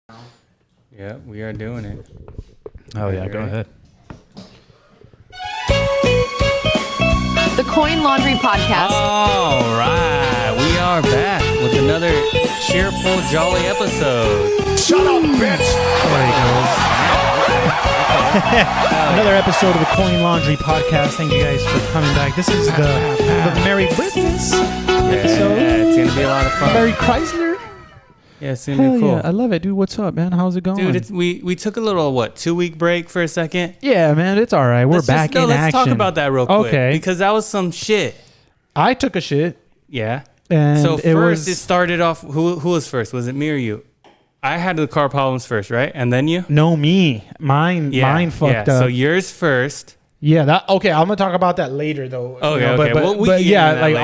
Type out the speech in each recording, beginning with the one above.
Yeah, we are doing it. Oh, yeah, go ahead. The Coin Laundry Podcast. All right, we are back with another cheerful, jolly episode. Shut up, bitch! There you go. Another episode of the Coin Laundry Podcast. Thank you guys for coming back. This is the Merry Christmas episode. Yeah, it's going to be a lot of fun. Merry Chrysler. Yeah, it's going to Hell be cool. yeah, I love it, dude. What's up, man? How's it going? Dude, we took a little, 2-week break for a second? Yeah, man, it's all right. We're back in let's action. Let's talk about that real quick. Okay. Because that was some shit. I took a shit. Yeah. And so first, it was... started off, who was first? Was it me or you? I had the car problems first, right? And then you? No, me. Mine fucked up. So yours first. Yeah, okay. I'm gonna talk about that later, though. Okay, okay. But yeah, like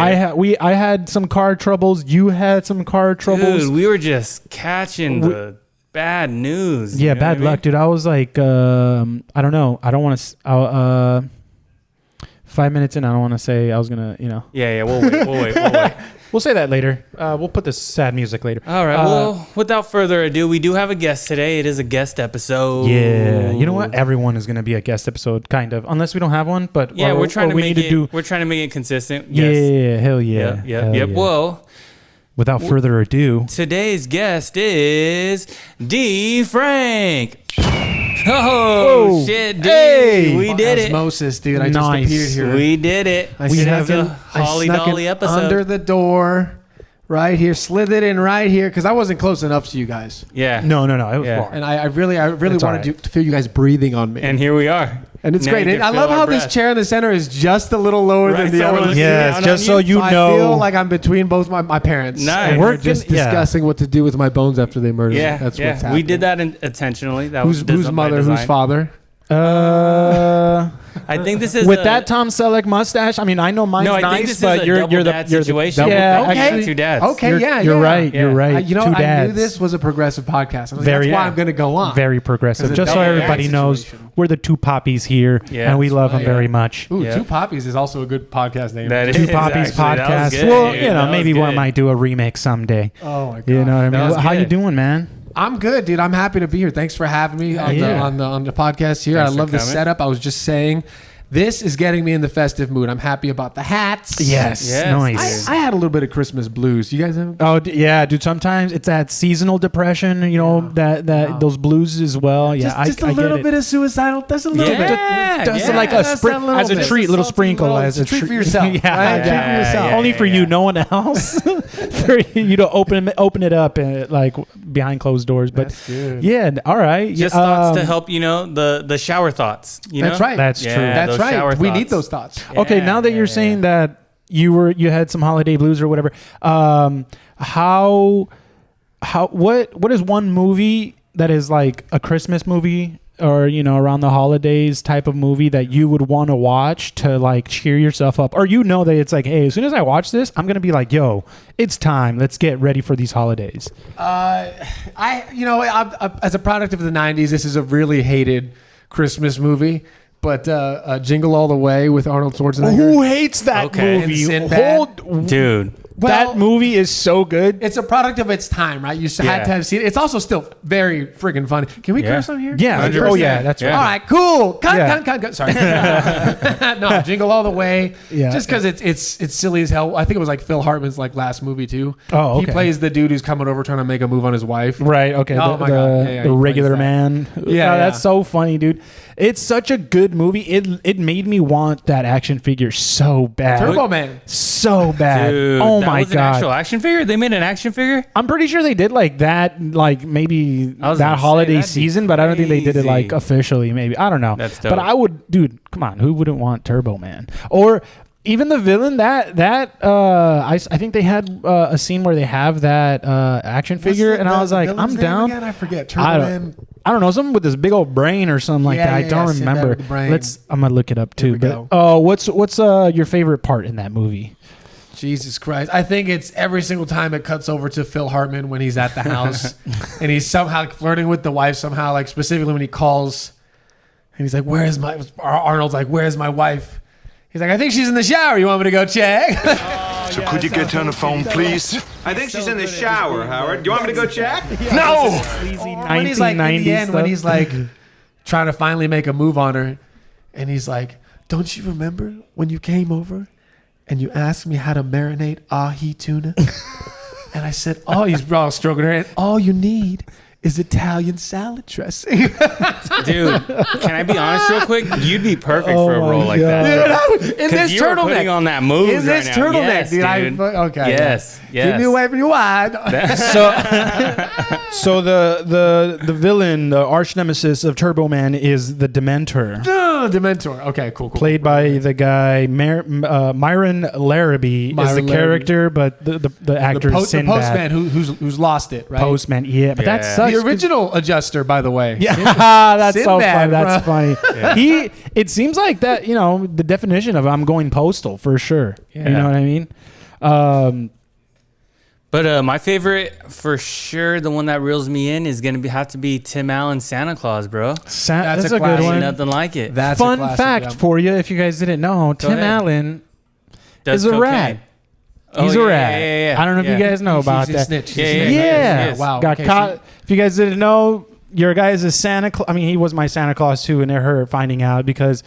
I had some car troubles. You had some car troubles. Dude, we were just catching the bad news. Yeah, bad luck, dude. I was like, I don't know. I don't want to. 5 minutes in, I don't want to say I was gonna, Yeah. We'll wait. We'll say that later. We'll put the sad music later. All right. Well, without further ado, we do have a guest today. It is a guest episode. Yeah. You know what? Everyone is gonna be a guest episode, kind of, unless we don't have one. But yeah, we're trying to make it consistent. Yeah. Yes. Hell yeah. Yep. Yeah. Well, without further ado, today's guest is Dee Frank. Oh, shit, dude. Hey. We did it. Osmosis, dude. I Nice. just appeared here. We did it. I Have a I Holly snuck Dolly in episode. under the door, right here, slithered in right here, because I wasn't close enough to you guys, Yeah. no, it was Yeah. far. and I really It's all wanted to feel you guys breathing on me, And here we are. and it's Now great. you And can I feel love our how breath. this chair in the center is just a little lower Right, than the so other we're one. looking Yes, down just on so you. you So know. I feel like I'm between both my parents. Nice. And We're we're just gonna- yeah. discussing what to do with my bones after they murdered me. Yeah, That's what's happening. We did that intentionally. That was Whose by mother, design. whose father? I think this is With that Tom Selleck mustache, I mean, I know mine's No, I nice, think this but is a you're double the dad you're situation. The, yeah, Okay. actually, Two dads. Okay, you're, yeah, you're yeah. right. You're Yeah. right. You know, Two I dads. knew this was a progressive podcast. I was like, Very- that's why yeah. I'm going to go on. Very progressive. It's a Just so double everybody dad knows, situation. we're the two poppies here, Yeah. and we love them Yeah. very much. Ooh, Yeah. Two Poppies is also a good podcast name. That Two is Poppies actually- that was podcast. good, Well, dude. you know, That was maybe one good. might do a remake someday. Oh my god. You know what I That mean? was How you good. doing, man? I'm good, dude. I'm happy to be here. Thanks for having me on, Yeah. on the podcast here. Thanks I for love the coming. setup. I was just saying, this is getting me in the festive mood. I'm happy about the hats. Yes, Yes. nice. I had a little bit of Christmas blues. You guys have? Oh yeah, dude. Sometimes it's that seasonal depression. You know that Wow. those blues as well. Yeah, just I a little get bit of suicidal. Just a little Yeah. bit. Just Yeah. like a That's sprinkle little as a bit. treat, Just little salty sprinkle little- as a treat for treat. yourself. Yeah. Right? Treat for Yeah, yourself. yeah. Only for you, no one else. For you to open it up like behind closed doors. But That's good. yeah, all right. Just thoughts to help, the shower thoughts. You That's know? right. That's Yeah, true. That's those shower right. We need thoughts. those thoughts. Okay, Yeah, now that you're yeah, saying that you had some holiday blues or whatever, what is one movie that is like a Christmas movie or around the holidays type of movie that you would want to watch to like cheer yourself up, or that it's like, hey, as soon as I watch this, I'm gonna be like, yo, it's time. Let's get ready for these holidays. I as a product of the '90s, this is a really hated Christmas movie. But Jingle All the Way with Arnold Schwarzenegger. Who hates that Okay. movie? And Sinbad. Dude. That movie is so good. It's a product of its time, right? You had to have seen it. It's also still very friggin' funny. Can we Yeah. curse on here? Yeah. 100%. Oh yeah, that's Yeah. right. All right, cool. Cut. Yeah. Sorry. No, Jingle All the Way. Yeah. Just because it's silly as hell. I think it was like Phil Hartman's like last movie too. Oh, okay. He plays the dude who's coming over trying to make a move on his wife. Right. Okay. Oh my God. Yeah, the he regular plays that. man. Yeah, That's so funny, dude. It's such a good movie. It made me want that action figure so bad. Turbo Man. So bad. Dude, Oh that my was an god. actual action figure? They made an action figure? I'm pretty sure they did like that, like maybe I was that gonna say, holiday that'd be season, but I don't think they did it like crazy. officially. Maybe I don't know. That's But dope. I would, dude. Come on, who wouldn't want Turbo Man? Or even the villain. I think they had a scene where they have that action figure, and I was like, I'm down. Again? I forget. Turbo I Man. don't know, something with this big old brain or something like Yeah, that. I yeah, don't yeah, Sinbad remember. with the brain. I'm gonna look it up too. we But go. what's your favorite part in that movie? Jesus Christ. I think it's every single time it cuts over to Phil Hartman when he's at the house and he's somehow flirting with the wife somehow, like specifically when he calls and he's like, Arnold's like, where's my wife? He's like, I think she's in the shower. You want me to go check? So could you get her on the phone, please? I think she's in the shower, Howard. Do you want me to go check? No! When he's like, in the end, when he's like trying to finally make a move on her, and he's like, don't you remember when you came over and you asked me how to marinate ahi tuna? And I said, oh, he's all stroking her hand. All you need is Italian salad dressing. Dude, can I be honest real quick? You'd be perfect for a role like that. Dude, in this You're turtleneck. putting on that move In this right now. turtleneck, Yes, dude. dude. Okay. Yes. Keep me away from your wide. So the villain, the arch nemesis of Turbo Man is the Dementor, Dementor. Okay, cool. played by the guy Myron Larrabee is the Myron character, but the actor is The Sinbad. postman who's lost it, right? Postman, yeah, but that Yeah. sucks. The original adjuster, by the way. Yeah, that's so Sinbad, funny. That's bro. funny. It seems like that. You know, the definition of I'm going postal for sure. You know what I mean? But my favorite, for sure, the one that reels me in is gonna have to be Tim Allen's Santa Claus, bro. That's a a good classic. one. Nothing like it. That's Fun a classic, fact yeah. for you, if you guys didn't know, Tim ahead. Allen Does is a cocaine. rat. Oh, He's a yeah, rat. yeah. I don't know if you guys know about He's a that. snitch. Yeah, He's a yeah, snitch. Yeah. Yes. Wow. Got okay, caught. so- If you guys didn't know, your guys is Santa Claus. I mean, he was my Santa Claus too, and they're her finding out because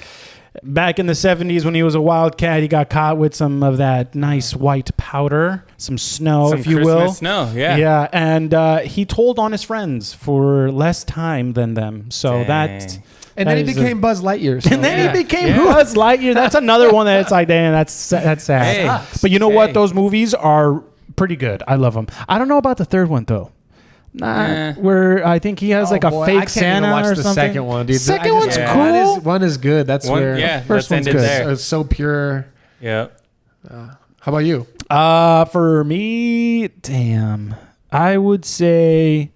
back in the 70s when he was a wildcat, he got caught with some of that nice white powder, some snow, Some if you Christmas will. snow, yeah. Yeah, and he told on his friends for less time than them. So that. And then he that is became Buzz Lightyear. So. And then Yeah. he became Yeah. Buzz Lightyear. That's another one that's like, damn, that's sad. Hey. But you know what? Hey. Those movies are pretty good. I love them. I don't know about the third one though. Where I think he has like a boy, I fake can't Santa even watch or the something. second one, dude. Second one's Yeah. cool. One is good. That's where First one's ended good. there. it's so pure. Yeah. How about you? For me, damn, I would say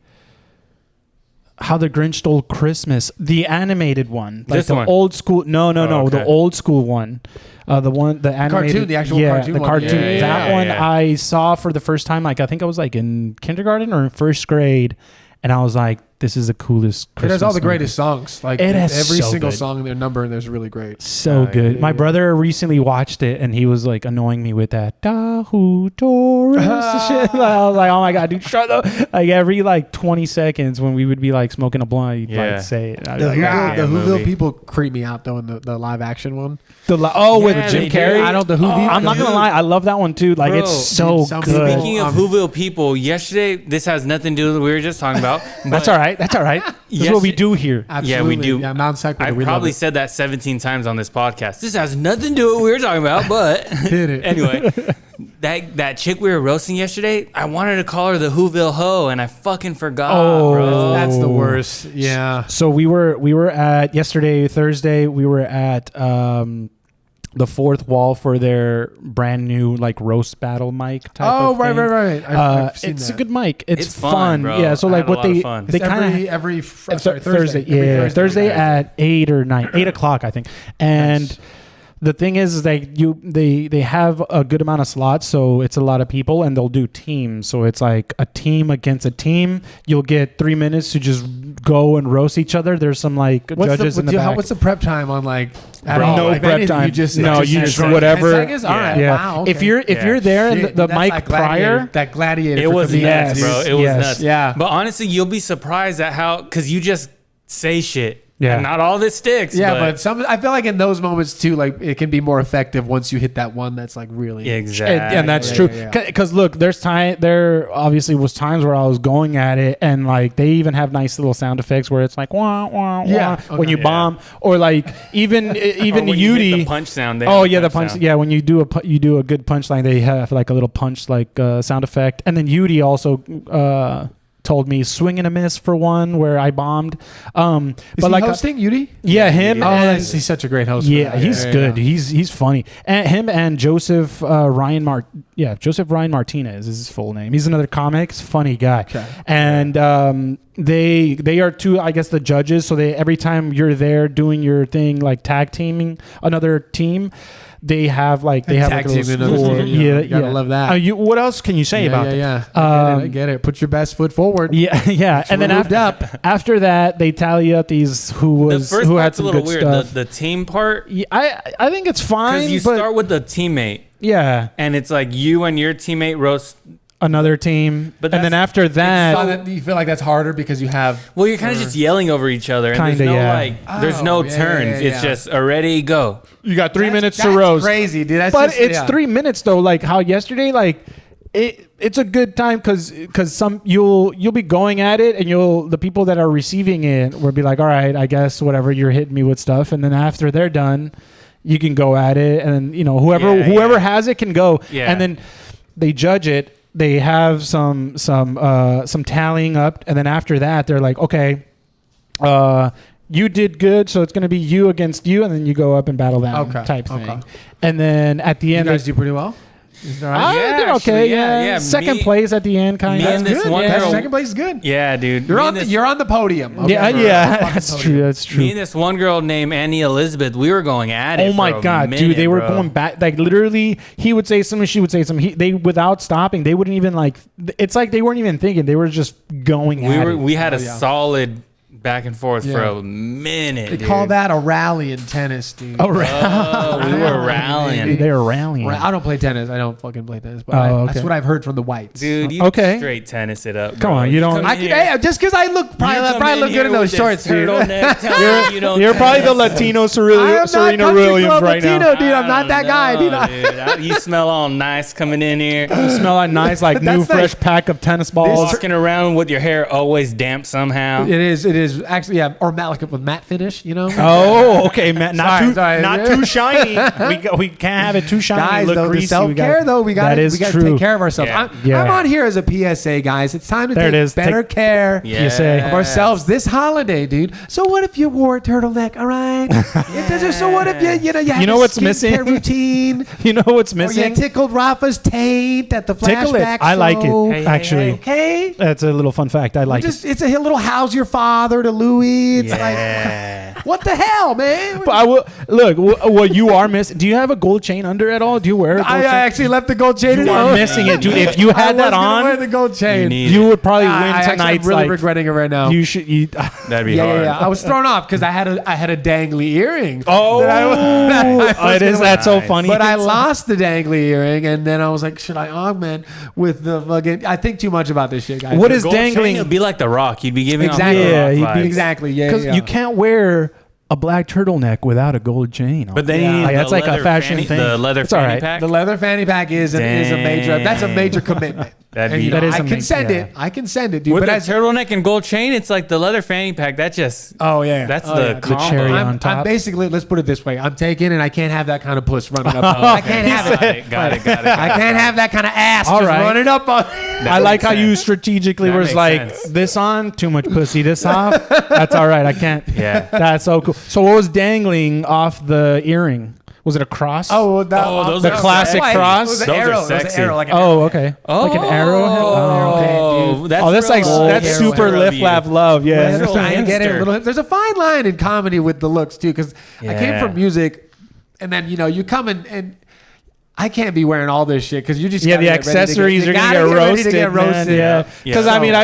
How the Grinch Stole Christmas, the animated one, like This the one? old school. No, okay. the old school one. The animated cartoon, the actual cartoon the one. cartoon. Yeah, that yeah, one yeah. I saw for the first time. Like I think I was like in kindergarten or in first grade, and I was like, "This is the coolest Christmas." It has all the movie. greatest songs. Like It has every so single good. song in their number and there's really great. So good. yeah, My yeah. brother recently watched it, and he was like annoying me with that Dahu Taurus shit. I was like, "Oh my god, dude, shut up!" Like every like 20 seconds when we would be like smoking a blunt, he'd Yeah. like say it. I'd be The like, Whoville, the movie. Whoville people creep me out though in the live action one. with Yeah, Jim they do. Carrey. I don't the Whoville. I'm not gonna lie, I love that one too. Like Bro, it's so some good. people- Speaking of Whoville people, yesterday, this has nothing to do with what we were just talking about. That's but all right. That's all right. This is what we do here. Absolutely. Yeah, we do. Yeah, Mount Sequoia. I we probably love it. said that 17 times on this podcast. This has nothing to do with what we were talking about, but Hit it. anyway, that chick we were roasting yesterday, I wanted to call her the Whoville hoe, and I fucking forgot, Oh. bro. That's the worst. Yeah. So we were at Thursday. We were at the fourth wall for their brand new like roast battle mic type of thing. right. I've seen It's that. a good mic. It's, It's fun. fun, bro. Yeah. So I like had a what lot of they fun. they It's kind every of Thursday. Yeah, Thursday okay. at 8 or 9, 8 o'clock, I think. And Nice. the thing is like they have a good amount of slots, so it's a lot of people, and they'll do teams. So it's like a team against a team. You'll get 3 minutes to just go and roast each other. There's some like judges in the back. What's the prep time on like? At Bro, all? no If prep anything, time. You just No, you just 10 whatever. seconds? All right. Yeah. Wow. Okay. If you're Yeah. there and Shit, the that's mic like gladiator, prior, that gladiator. It for was comedians, nuts, bro. dude. It was Yes. nuts. Yeah. But honestly, you'll be surprised at how, because you just say shit. Yeah. And not all this sticks. Yeah, but some I feel like in those moments too, like it can be more effective once you hit that one that's like really. Exactly. and that's Yeah, true. yeah, Because look, there obviously was times where I was going at it, and like they even have nice little sound effects where it's like wah wah wah Yeah, when okay. you bomb, or like even Or when you hit Yudi. the punch sound. they Oh have yeah, the punch. sound. Yeah, when you do a good punchline, they have like a little punch like sound effect. And then Yudi also told me swing and a miss for one where I bombed. Is but he like hosting Yudi? yeah, him. Oh, and, he's such a great host. for yeah, that. he's good. yeah. He's funny. And him and Joseph Ryan Joseph Ryan Martinez is his full name. He's another comic, funny guy. Okay. And they are two, I guess, the judges. So they every time you're there doing your thing, like tag teaming another team, they have like a Tag little team another score. team, you gotta love that. What else can you say Yeah, about yeah, that? yeah. I get it. Put your best foot forward. Yeah, yeah. And then moved after that, they tally up these The first who had part's a some little good weird. stuff. The team part. Yeah, I think it's fine. Because you but start with the teammate. Yeah. and it's like you and your teammate roast. Another team. But And then that's- after that, So that you feel like that's harder because you have. Well, you're kind of just yelling over each other, and Kinda, there's no yeah. like, there's no yeah, turns. yeah, It's yeah. just already go. you got 3 minutes to That's roast. crazy, dude. That's But just, it's yeah. 3 minutes though. Like how yesterday, like it's a good time because some you'll be going at it, and the people that are receiving it will be like, all right, I guess whatever, you're hitting me with stuff, and then after they're done, you can go at it, and whoever has it can go, and then they judge it. They have some tallying up, and then after that, they're like, okay, you did good, so it's going to be you against you, and then you go up and battle them type thing. And then at the You end, guys do pretty well. Is that right? I did okay. actually, Yeah. Second place at the end, kind me of. and this Good. one Yeah, girl. second place is good. Yeah, dude. You're Me on. and this- You're on the podium. Okay. Yeah. Fucking That's podium. true. That's true. Me and this one girl named Annie Elizabeth, we were going at it. Oh my for a god, minute, dude! They were bro. going back, like literally. He would say something, she would say something. They without stopping. They wouldn't even like. It's like they weren't even thinking. They were just going at it. We had a yeah. solid back and forth for Yeah. a minute. They dude. call that a rally in tennis, dude. Oh, right. Oh, we were rallying. They were rallying. I don't play tennis. I don't fucking play tennis. But Oh, that's okay. what I've heard from the whites. Dude, you Okay. straight tennis it up. Come bro. on, you don't- come I in can, here- hey, just because I look you probably come look in good in here those with shorts, this dude. turtleneck telling me you don't You're probably the tennis. Latino I am Serena not Williams Club right Latino, now. dude. I'm not that guy, dude. Dude, you smell all nice coming in here. You smell like nice, like new That's fresh nice. pack of tennis balls. Walking around with your hair always damp somehow. It is actually, yeah, or matte, like with matte finish, you know. Oh, okay, man. Not Sorry. too shiny. we can't have it too shiny. Guys, look though, the greasy. self-care, though, we got that is to true. take care of ourselves. Yeah. I'm on here as a PSA, guys. It's time to There it take is. better care Yeah. You say. of ourselves this holiday, dude. So what if you wore a turtleneck? All right. So what if you have You know a what's missing? skincare routine? You know what's Or you missing? tickled Rafa's taint at the Tickle it. flashback I like show. it, actually. Okay. That's a little fun fact. I like it. It's a little how's your father to Louis. It's Yeah. like, what the hell, man? But I will look. What you are missing? Do you have a gold chain under at all? Do you wear a gold I chain? actually left the gold chain in. You are missing it, dude. If you I had was that gonna wear on, the gold chain. You need you would probably I win actually, tonight. I'm really regretting it right now. You should. That'd be yeah, hard. I was thrown off because I had a dangly earring. Oh, that I was it is. gonna That's so Nice. funny. But I lost the dangly earring, and then I was like, should I augment with the fucking? I think too much about this shit, guys. What is Gold chain, dangling? it'd be like the Rock. You'd be giving Exactly. off the Yeah, Rock he'd be- vibes. exactly? Yeah, Because yeah. you can't wear a black turtleneck without a gold chain. But then Yeah. you need Like, that's the like a leather fashion fanny, thing. The leather It's all fanny right. pack. The leather fanny pack is a major. That's a major commitment. That'd And, be- you know, That is I a can major- send yeah. it. I can send it, dude. With But the as, turtleneck and gold chain, it's like the leather fanny pack. That just oh yeah, that's Oh, the yeah. combo. cherry on I'm top. basically, let's put it this way: I'm taking, and I can't have that kind of puss running up. I can't have it. Got it. I can't have that kind of ass All just right. running up on. I like how you strategically That was makes like sense. this on, too much pussy, this off. That's all right. I can't. Yeah. That's so cool. So what was dangling off the earring? Was it a cross? Oh, those The are classic sexy. cross? It was an Those are arrow. It was an sexy. arrow. Like an Oh, okay. Like an arrowhead. Oh, okay. Oh, that's Oh, that's like real that's hipster super of lift, you. laugh, love. Yeah. That's real trying to get it a hipster. little. There's a fine line in comedy with the looks too, because I came Yeah. from music, and then you come and I can't be wearing all this shit because you just Yeah, gotta the get ready to get- accessories you are gonna gotta get ready roasted. to get man. roasted. Yeah, Yeah. because I mean,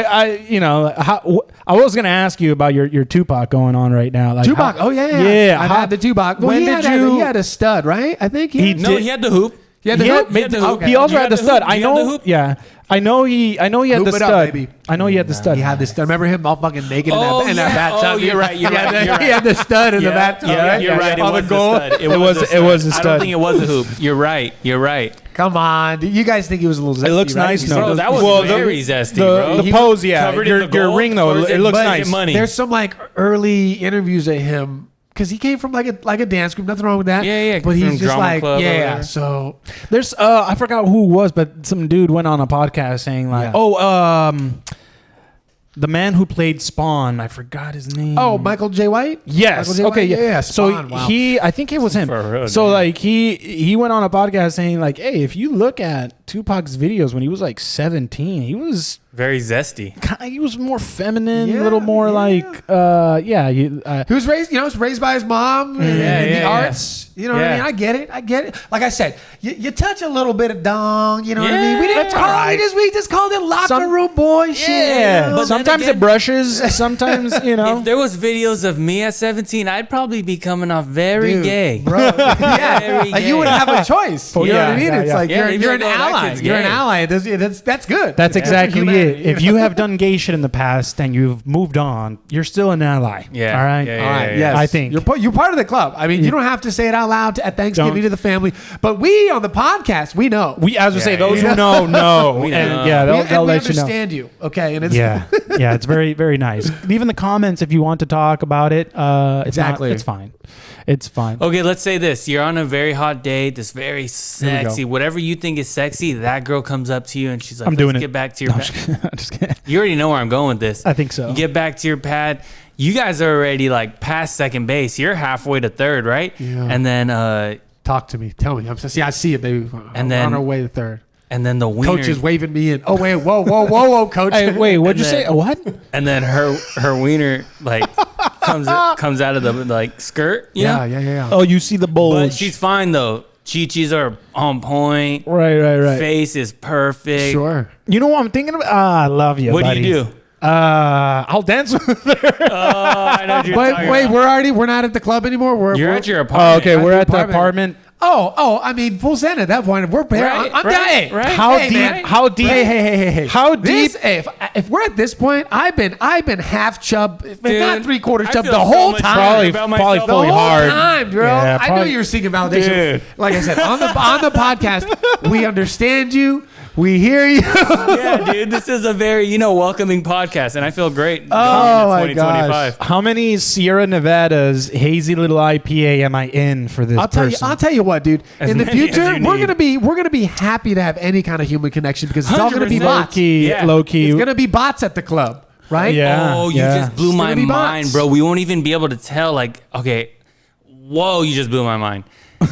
I was gonna ask you about your Tupac going on right now. Like Tupac. how- Oh yeah. yeah. I've how- had the Tupac. When He did had you? He had a stud, right? I think He No, did- he had the hoop. He had the Yeah, hoop? but the hoop. he also You had the had the stud. hoop? I You had the know. hoop? Yeah, I know he had Hoop the it up, stud. baby. I know he had the stud. He had the stud. Remember him all fucking naked Oh, in that yeah. bathtub? Oh, you're right, you're He had right, the- you're He had the stud in the bathtub. Yeah, right? you're right. It On was the the goal. stud. It was a I don't stud. think it was a hoop. You're right. You're right. Come on. Do you guys think he was a little zesty? It looks right? nice, He no. said Bro, those- that was Well, very zesty, the, bro. the pose, yeah. Covered in Your the gold, ring though, or is it looks but is nice. money? There's some like early interviews of him because he came from like a dance group. Nothing wrong with that. Yeah, yeah, But from he's just drama like, club or yeah. whatever. So There's I forgot who it was, but some dude went on a podcast saying like, Yeah. the man who played Spawn, I forgot his name. Michael J. White. Yes. Michael J. Okay. White? Yeah. Yeah. So Spawn, wow. I think it was him. For real, So dude. like he went on a podcast saying like, hey, if you look at Tupac's videos when he was like 17. He was Very zesty. he was more feminine, a Yeah, little more like He was raised, was raised by his mom in the yeah. arts. You know what I Yeah. mean? I get it. Like I said, you touch a little bit of dong. You know what I Yeah, mean? We didn't that's call alright. we just called it locker Some- room boy shit. yeah. But then Sometimes again- it brushes. Sometimes If there was videos of me at 17, I'd probably be coming off very Dude, gay. bro. Yeah, Very like gay. you wouldn't have a choice. You know what I mean? Yeah, It's yeah. like Yeah, you're you'd be an like, oh, that ally. kid's You're an gay. ally. That's good. That's exactly it. humanity. If you have done gay shit in the past and you've moved on, you're still an ally. Yeah. All right. Yeah, All right. yeah. Yes. I think. you're part of the club. I mean, you don't have to say it out loud at Thanksgiving Don't. to the family, but we on the podcast, we know. We, as we say, Yeah, those yeah. who know, know. We And know. yeah, we, they'll we let you know. understand you. Okay, and it's Yeah, yeah, it's very, very nice. Leave in the comments if you want to talk about it. It's Exactly. It's fine. It's fine. Okay, let's say this. You're on a very hot date, this very sexy, whatever you think is sexy, that girl comes up to you and she's like, I'm doing let's it. get back to your No, I'm pad. just kidding. I'm just kidding. You already know where I'm going with this. I think so. You get back to your pad. You guys are already like past second base. You're halfway to third, right? Yeah. And then Talk to me. Tell me. I see it, baby. And We're then- on our way to third. the wiener, Coach is waving me in. Oh wait, whoa, coach. Hey, wait, what'd you And say? then- What? and then her wiener like comes out of the like skirt, you know? Yeah. Oh, you see the bulge. But she's fine though. Chi-chis are on point. right. Face is perfect. Sure. You know what I'm thinking of? I love you, What buddy. do you do? I'll dance with her. Oh, I know what you're Wait, talking wait. about. We're not at the club anymore. You're we're at your Oh, apartment. okay, we're at the apartment. apartment. Oh, I mean, full send at that point. We're paying. Right, I'm right, down. Hey, right. How hey, deep? man. How deep? Hey. How This, deep? if we're at this point, I've been half chub, if Dude, not 3/4 I chub feel the so whole much time. better Probably- about probably myself. The fully whole hard. time, bro. Yeah, I probably- knew you were seeking validation. Dude. Like I said, on the podcast, we understand you. We hear you. Yeah, dude, this is a very welcoming podcast, and I feel great. Oh, my going into 2025. How many Sierra Nevadas hazy little IPA am I in for this I'll person? tell you what, dude. As In the many as future, you we're need. gonna be happy to have any kind of human connection because it's all gonna be 100%. low bots. key, Yeah. low key. It's gonna be bots at the club, right? Yeah. Oh, you just blew It's my gonna be mind, bots. bro. We won't even be able to tell. Like, okay, whoa, you just blew my mind.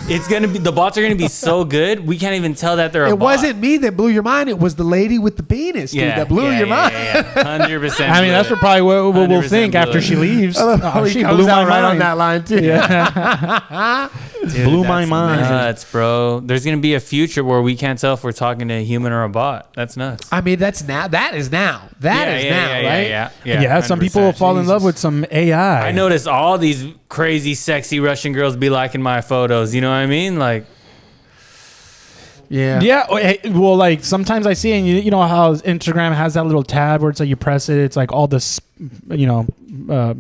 It's gonna be the bots are gonna be so good. We can't even tell that they're a It bot. wasn't me that blew your mind. It was the lady with the penis, dude, that blew your mind. 100%. I mean, that's what probably what we'll 100% think after blew she it. leaves. Oh, She he comes blew my out right on mind. that line too. Dude, blew my that's mind. Nuts, bro. There's gonna be a future where we can't tell if we're talking to a human or a bot. That's nuts. I mean, that's now. That is now. That is now, right? Yeah, some people will 100%. fall in love with some AI. I noticed all these crazy, sexy Russian girls be liking my photos. You know what I mean? Like, Yeah. Yeah, well, like sometimes I see, and you know how Instagram has that little tab where it's like you press it, it's like all this,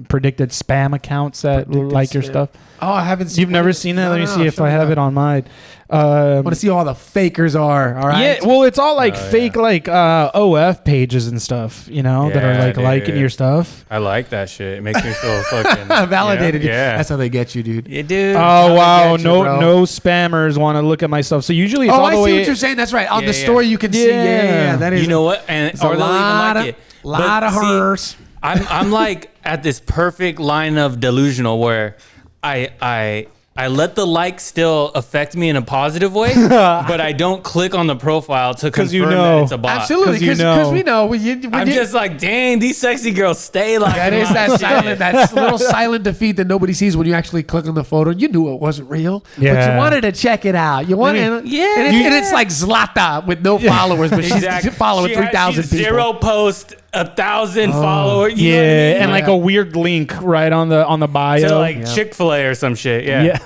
predicted spam accounts that like your spam. stuff. Oh, I haven't seen. You've never seen that? No, Let me no, see if show I me have that. it on mine. I want to see all the fakers are. All right. Yeah, well, it's all like Oh, fake, like OF pages and stuff, that are Yeah, like liking dude. your stuff. I like that shit. It makes me feel fucking Validated. Yeah. That's how they get you, dude. Yeah, dude. Oh wow, get you, no, bro. no spammers want to look at my stuff. So usually it's Oh, all I the see way. what you're saying. That's right. On Yeah, the yeah. story, you can see. Yeah. Yeah. That is. You know what? And It's a or they'll even lot like of, it. lot But of see, hers. I'm like at this perfect line of delusional where I let the like still affect me in a positive way, but I don't click on the profile to 'Cause confirm you know. that it's a bot. Absolutely, 'Cause you because know. we know when I'm you, just like, dang, these sexy girls stay like that is that silent, that little silent defeat that nobody sees when you actually click on the photo. You knew it wasn't real, but Yeah. you wanted to check it out. You wanted, Yeah. and it's like Zlata with no followers, but Exactly. she's following She 3,000 she's people. Zero post, 1,000 followers. You yeah, know what I mean? and like a weird link right on the bio. to like Chick-fil-A or some shit. Yeah.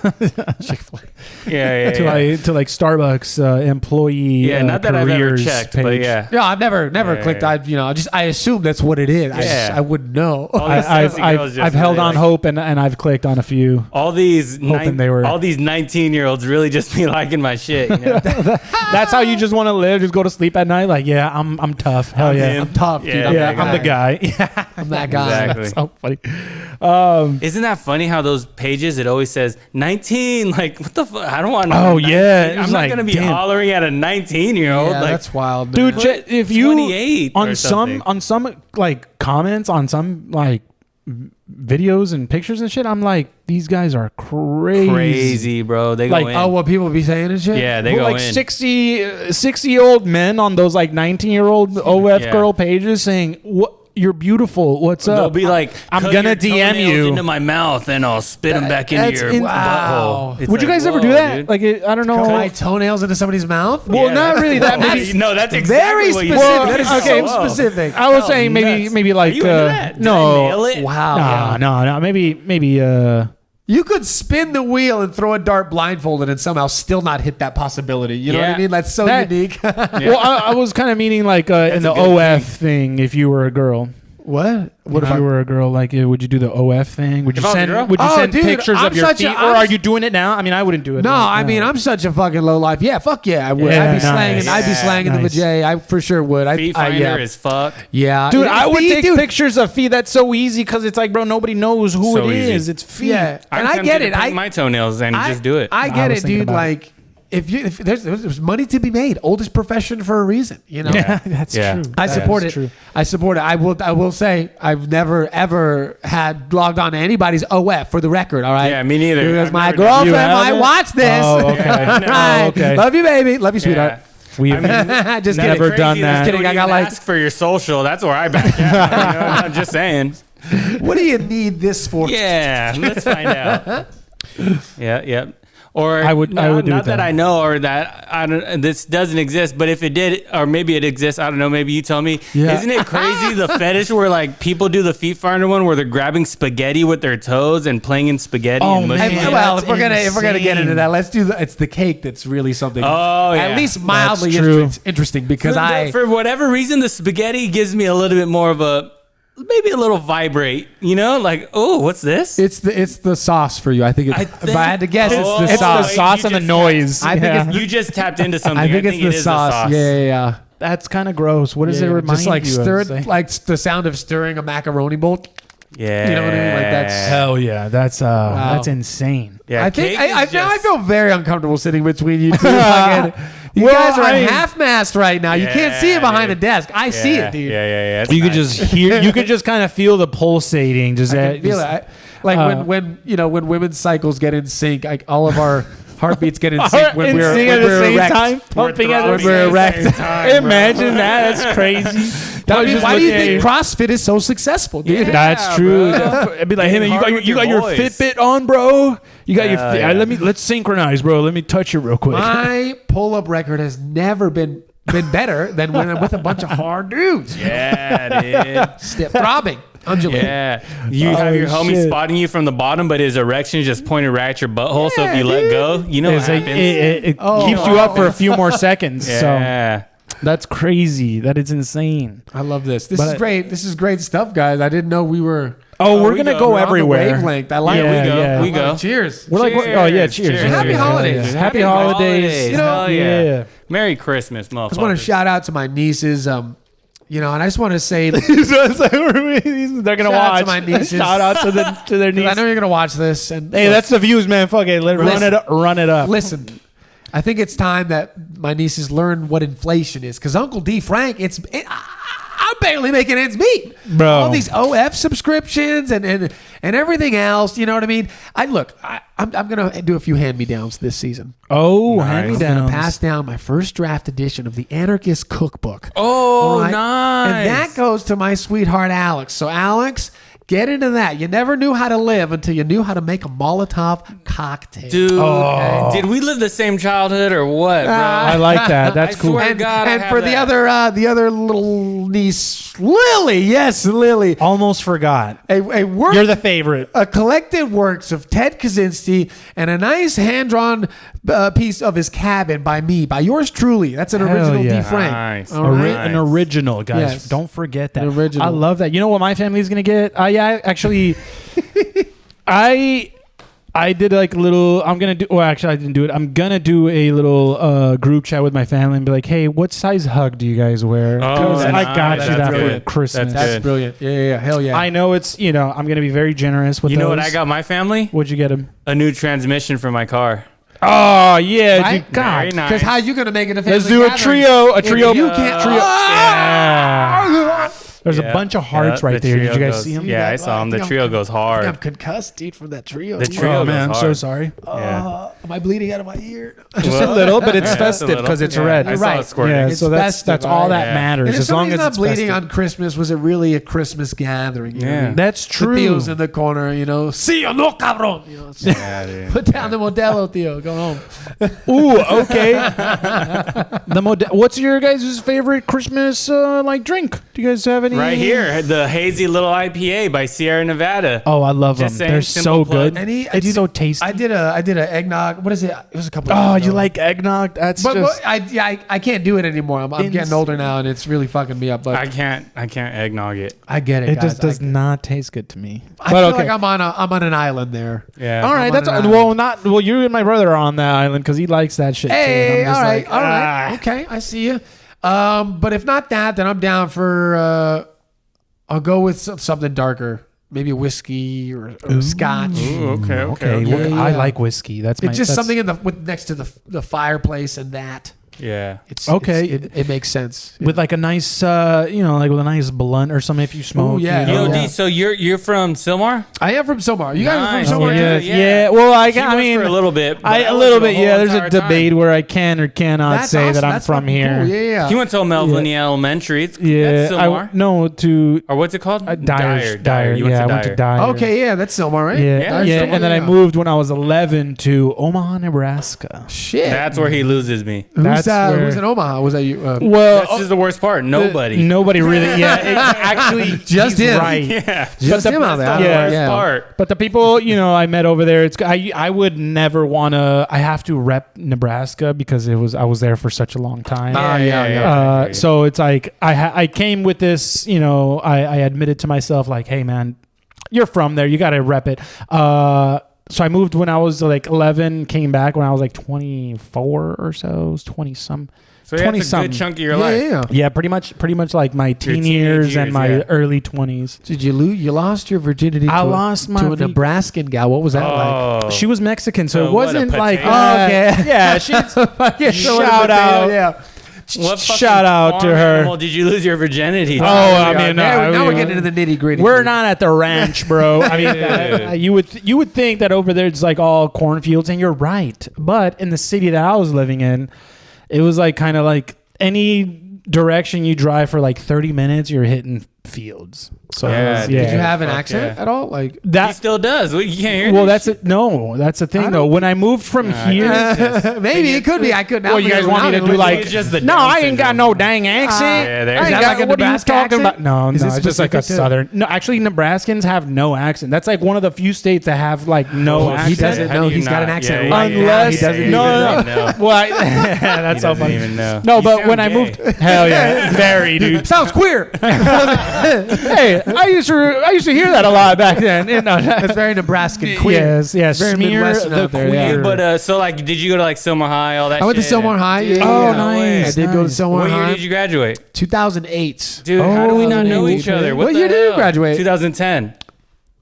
Chick-fil-A. Yeah. to like Starbucks employee. Yeah, not that I've ever careers checked, but page. yeah. No, I've never Yeah, clicked. yeah. I assume that's what it is. Yeah. I wouldn't know. All these I've sexy girls just I've held really, on like- hope and I've clicked on a few. All these Hoping they were- all these 19-year-olds really just be liking my shit. You know? That's how you just want to live. Just go to sleep at night. Like, yeah, I'm tough. Hell I'm yeah. in. I'm tough, dude. Yeah, I'm Yeah, that I'm the guy. Yeah, I'm that guy. Exactly. that's so funny. Isn't that funny how those pages it always says 19? Like, what the fuck? I don't want. Oh, yeah. It's I'm not like, gonna be damn. hollering at a 19-year-old. Yeah, like, that's wild, Dude, man. if you 28 or on something. some like comments on some like videos and pictures and shit. I'm like, these guys are crazy, bro. They go Like, in. Oh, what people be saying and shit? Yeah, they Well, go like in. 60-year-old men on those like 19-year-old OF Yeah. girl pages saying, "What? You're beautiful. What's They'll up?" be like, I'm "Cut gonna your DM toenails you." into my mouth, and I'll spit them back into that's your wow. butthole. It's Would you like, guys ever do whoa, that? dude. Like, I don't know. Cut my toenails into somebody's mouth? Well, Yeah, not that's- really that. That's- Maybe. no, that's exactly Very what specific. you Well, That is okay, so specific. I was Oh, saying maybe nuts. maybe Are like you into that? Did I no. nail it? Wow. No. Maybe. You could spin the wheel and throw a dart blindfolded and somehow still not hit that possibility. You know what Yeah. I mean? That's so That- unique. Well, I was kind of meaning like in the a good OF thing. If you were a girl, What? what if you were a girl? Like, would you do the OF thing? Would you If I was a send? girl? Would you Oh, send dude, pictures I'm of your such a- feet, or I'm are s- you doing it now? I mean, I wouldn't do it. No, right I now. mean, I'm such a fucking low life. Yeah, fuck yeah, I would. Yeah, I'd be nice. slanging. I'd be Yeah. slanging the Nice. vajay. I for sure would. Feet finder yeah. as fuck. Yeah, Dude, It's I would the- take dude, pictures of feet. That's so easy because it's like, bro, nobody knows who So it easy. is. It's feet. Yeah, and I'm I tempted get to it. paint my toenails and just do it. I I get was it, thinking dude. about it. Like, if there's money to be made, oldest profession for a reason. You know. Yeah, that's Yeah. true. I support That's it. true. I support it. I will say I've never ever had logged on to anybody's OF for the record. All right. Yeah, me neither. Because I've my never done girlfriend You might haven't? watch this. Oh, okay. Right. Oh, okay. Love you, baby. Love you, sweetheart. We I mean, Just Never kidding. crazy done that. Just Kidding, I got like- ask for your social. That's where I back out. You know, I'm just saying. What do you need this for? Yeah, let's find out. Yeah. Or I would do not that. that I know, or that I don't. This doesn't exist. But if it did, or maybe it exists, I don't know. Maybe you tell me. Yeah. Isn't it crazy the fetish where like people do the feet finder one where they're grabbing spaghetti with their toes and playing in spaghetti Oh, and mushing man. it? Well, That's if we're gonna get into insane. that, let's do it's the cake that's really something. Oh, yeah. At least mildly That's true. interesting because For whatever reason, the spaghetti gives me a little bit more of a, maybe a little vibrate. You know, like, oh, what's this? it's the sauce for you. I think if I had to guess, Oh, it's It's the the sauce. wait, sauce you and the just noise. I think Yeah. it's You just tapped into something. I think it's the it is sauce. Yeah. That's kind of gross. What does it remind Just like you stir of? it, like the sound of stirring a macaroni bowl. Yeah. You know what I mean? Like that's. Hell yeah, that's insane. Yeah, I think cake is now I just- feel very uncomfortable sitting between you two. Fucking- you Well, guys are I mean- half-mast right now. You can't see it behind the desk. I see it, dude. Yeah. It's You could nice. just hear. You could just kind of feel the pulsating. Just, I can feel just- it. When women's cycles get in sync, like all of our heartbeats get in Are sync when in we're sync when at the we're same erect. time, pumping at the throbbing we're at the erect. same time, bro. Imagine that. That's crazy. Why do you looking think at- CrossFit is so successful, dude? Yeah. That's true. bro. It'd be like, hey man, Hard with you got your your voice. Fitbit on, bro. You got your. Hell yeah. Let's synchronize, bro. Let me touch it real quick. My pull-up record has never been better than when I'm with a bunch of hard dudes. Yeah, dude. Throbbing, undulating. Yeah. You have your homie shit. spotting you from the bottom, but his erection is just pointing right at your butthole. So if you let go, you know what It's like- happens. it Oh. keeps you up for a few more seconds. Yeah. So that's crazy. That is insane. I love this. This But- is great. This is great stuff, guys. I didn't know we were. Oh, we're we gonna go. go We're on the everywhere. Wavelength. I like Yeah, it. we go. yeah. We go. Cheers. We're like, oh yeah, cheers. Happy Yeah, holidays. yeah. Happy holidays. You know, yeah. Merry Christmas, motherfucker. I just want to shout out to my nieces. And I just want to say, So it's like, they're gonna Shout out watch. to my nieces. Shout out to their I nieces. know you're gonna watch this. And Hey, that's the views, man. Fuck it. Run Listen. it up. Run it up. listen. I think it's time that my nieces learn what inflation is, because Uncle Dee Frank, I'm barely making ends meet, Bro. All these OF subscriptions and everything else. You know what I mean? I'm gonna do a few hand-me-downs this season. Oh, Nice. hand me I'm gonna down. pass down my first draft edition of the Anarchist Cookbook. Oh, All right? nice. And that goes to my sweetheart Alex. So Alex, get into that. You never knew how to live until you knew how to make a Molotov cocktail. Dude, Oh. did we live the same childhood or what, bro? I like that. That's I cool. swear- And, God, I and have for that. the other little niece, Lily, yes, Lily, Almost forgot. a work, You're the favorite. a collected works of Ted Kaczynski and a nice hand-drawn piece of his cabin by yours truly. That's an Hell original yeah. Dee Frank. Nice. All right? An original, guys. Yes. Don't forget that. An original. I love that. You know what my family's gonna get? Yeah, actually, I did like a little. I'm gonna do. Well, actually, I didn't do it. I'm gonna do a little group chat with my family and be like, "Hey, what size hug do you guys wear? Oh, 'Cause that's I got nice. you That's that for good. Christmas." That's That's good. brilliant. Yeah, hell yeah. I know it's. I'm gonna be very generous with. You know what those. I got my family? What'd you get him? A new transmission for my car. Oh yeah, Right? dude, God. Very nice. Because how you gonna make it a family Let's do a gathering trio. A if trio. You can't. Yeah. There's a bunch of hearts right there. Did you guys see them? Yeah, I saw them. The trio goes I'm hard. concussed, dude, from that trio. The trio Oh goes man, I'm so hard. sorry. Yeah. Am I bleeding out of my ear? Just a little, but it's Yeah, just a festive little. because it's Yeah, red. I saw Right. it squirting. Yeah, It's so festive, that's all that yeah. matters. And if As long somebody's as not it's bleeding festive. on Christmas, was it really a Christmas gathering? You know what I Yeah. mean? That's The true. Theo's in the corner, you know. See you, no cabrón. You know, it's- Yeah, dude. put down the Modelo, Theo. Go home. Ooh, okay. What's your guys' favorite Christmas like drink? Do you guys have any? Right here, the hazy little IPA by Sierra Nevada. Oh, I love them. Just saying, They're simple so plug. good. It's so tasty. I did a eggnog. What is it? It was a couple. Oh, years you ago. like eggnog? That's But just. I can't do it anymore. I'm getting older now, and it's really fucking me up. But I can't eggnog it. I get it. It guys. just does not taste good to me. I feel like I'm on an island there. Yeah. All right, I'm that's on an well. You and my brother are on that island because he likes that shit. Hey, too. I'm all just right, like, all right, ah. okay, I see you. But if not that, then I'm down for. I'll go with something darker, maybe a whiskey or scotch. Ooh, okay. Okay, Yeah, I yeah. like whiskey. That's my. It's just that's- something in next to the fireplace and that. Yeah. It's Okay. it makes sense. with like a nice, like with a nice blunt or something if you smoke. yeah. you know? Yo, Yeah. D, so you're from Silmar? I am from Silmar. You guys are Nice. from Silmar? Yeah, yeah, yeah. Well, He I was mean, for a little bit. but a was little the bit. whole Yeah, there's a entire time. debate where I can or cannot That's say awesome. that I'm That's from fucking here. cool. Yeah. You went to Melville Elementary. It's, Yeah, that's Silmar. no to Or what's it called? Dyer. You went Yeah, to I went to Dyer. Dyer. Okay, yeah, that's Silmar, right? Yeah, Yeah, yeah, that's and then I moved when I was 11 to Omaha, Nebraska. Shit. That's where he loses me. That's where- Who's in Omaha? Was that you? Well, That's just the worst part. Nobody. nobody really. Yeah, actually, Just he's him. right. Yeah. Just him out That's there. the Yeah. worst Yeah. part. But the people, I met over there, I would never want to. I have to rep Nebraska because I was there for such a long time. yeah. So it's like I came with this. I admitted to myself like, hey man, you're from there. You got to rep it. So I moved when I was like 11. Came back when I was like 24 or so. It was 20 some. So that's a 20-something. good chunk of your life. Yeah. Yeah, pretty much like my teen teenage years and years, my yeah. early 20s. Did you lose? You lost your virginity. I to lost my to a vir- Nebraskan gal. What was that like? Oh. She was Mexican, so So it what a wasn't like. potato. Oh, okay. Yeah, she's. Shout out. Yeah. What fucking Shout out to farm her. animal did you lose your virginity to? Oh, I mean, now we're getting into the nitty gritty. We're not at the ranch, bro. I mean, you would think that over there it's like all cornfields, and you're right. But in the city that I was living in, it was like kind of like any direction you drive for like 30 minutes, you're hitting fields. So Yeah, it was- dude. Did you have an Fuck accent yeah. at all? Like He that? still does. You can't hear Well, this that's it. No, that's the thing though. When I moved from here. maybe it could be. I couldn't. Well, you guys want me to do like? It's just the No, Down I ain't got syndrome. no dang accent. Yeah, there I you ain't go. got, Like a what are you Nebraska talking accent? about? No, Is no, it it's just like a specific to- southern. No, actually, Nebraskans have no accent. That's like one of the few states that have like no Oh, accent. he doesn't How know. do you He's got an not? accent Yeah, right yeah, now. Unless He doesn't even no, know. well, that's He so doesn't funny. even know. No, You but sound when I gay. moved, hell yeah, very dude. Sounds queer. Hey, I used to hear that a lot back then. That's very Nebraskan queer. Yes, Very smear Midwestern the out there, queer. yeah. Hey, but so like, did you go to like Silmar High, all that? I went to shit? Silmar High. Yeah, Oh, yeah. nice, I did go to nice. Silmar What year High. did you graduate? 2008. Dude, how do we not know 2008, each other? What the year did you hell? graduate? 2010.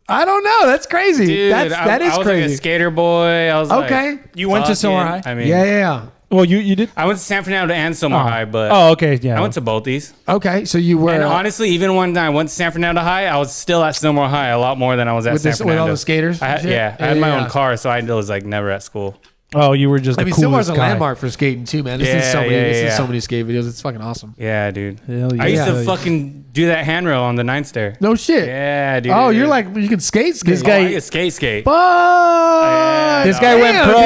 I don't know. That's crazy. Dude, That is I was like crazy. a skater boy. I was Okay. like, You went to fucking- Silmar High? I mean, Yeah. Well, you did. I went to San Fernando and Silmar High, but Oh, okay, yeah. I went to both these. Okay. So you were And honestly, even when I went to San Fernando High, I was still at Silmar High a lot more than I was at with San this Fernando. with all the skaters. I had, and shit? yeah, I had my Yeah. own car, so I was like never at school. Oh, you were just. I the mean, Silmar's coolest a guy. landmark for skating too, man. This is Yeah, so many. yeah, This is yeah. so many skate videos. It's fucking awesome. Yeah, dude. Hell I used yeah. to fucking do that handrail on the 9th stair. No shit. Yeah, dude. Oh, you're like you can skate. This Oh, guy- I could skate. Fuck. Yeah, This no. guy went Damn, pro.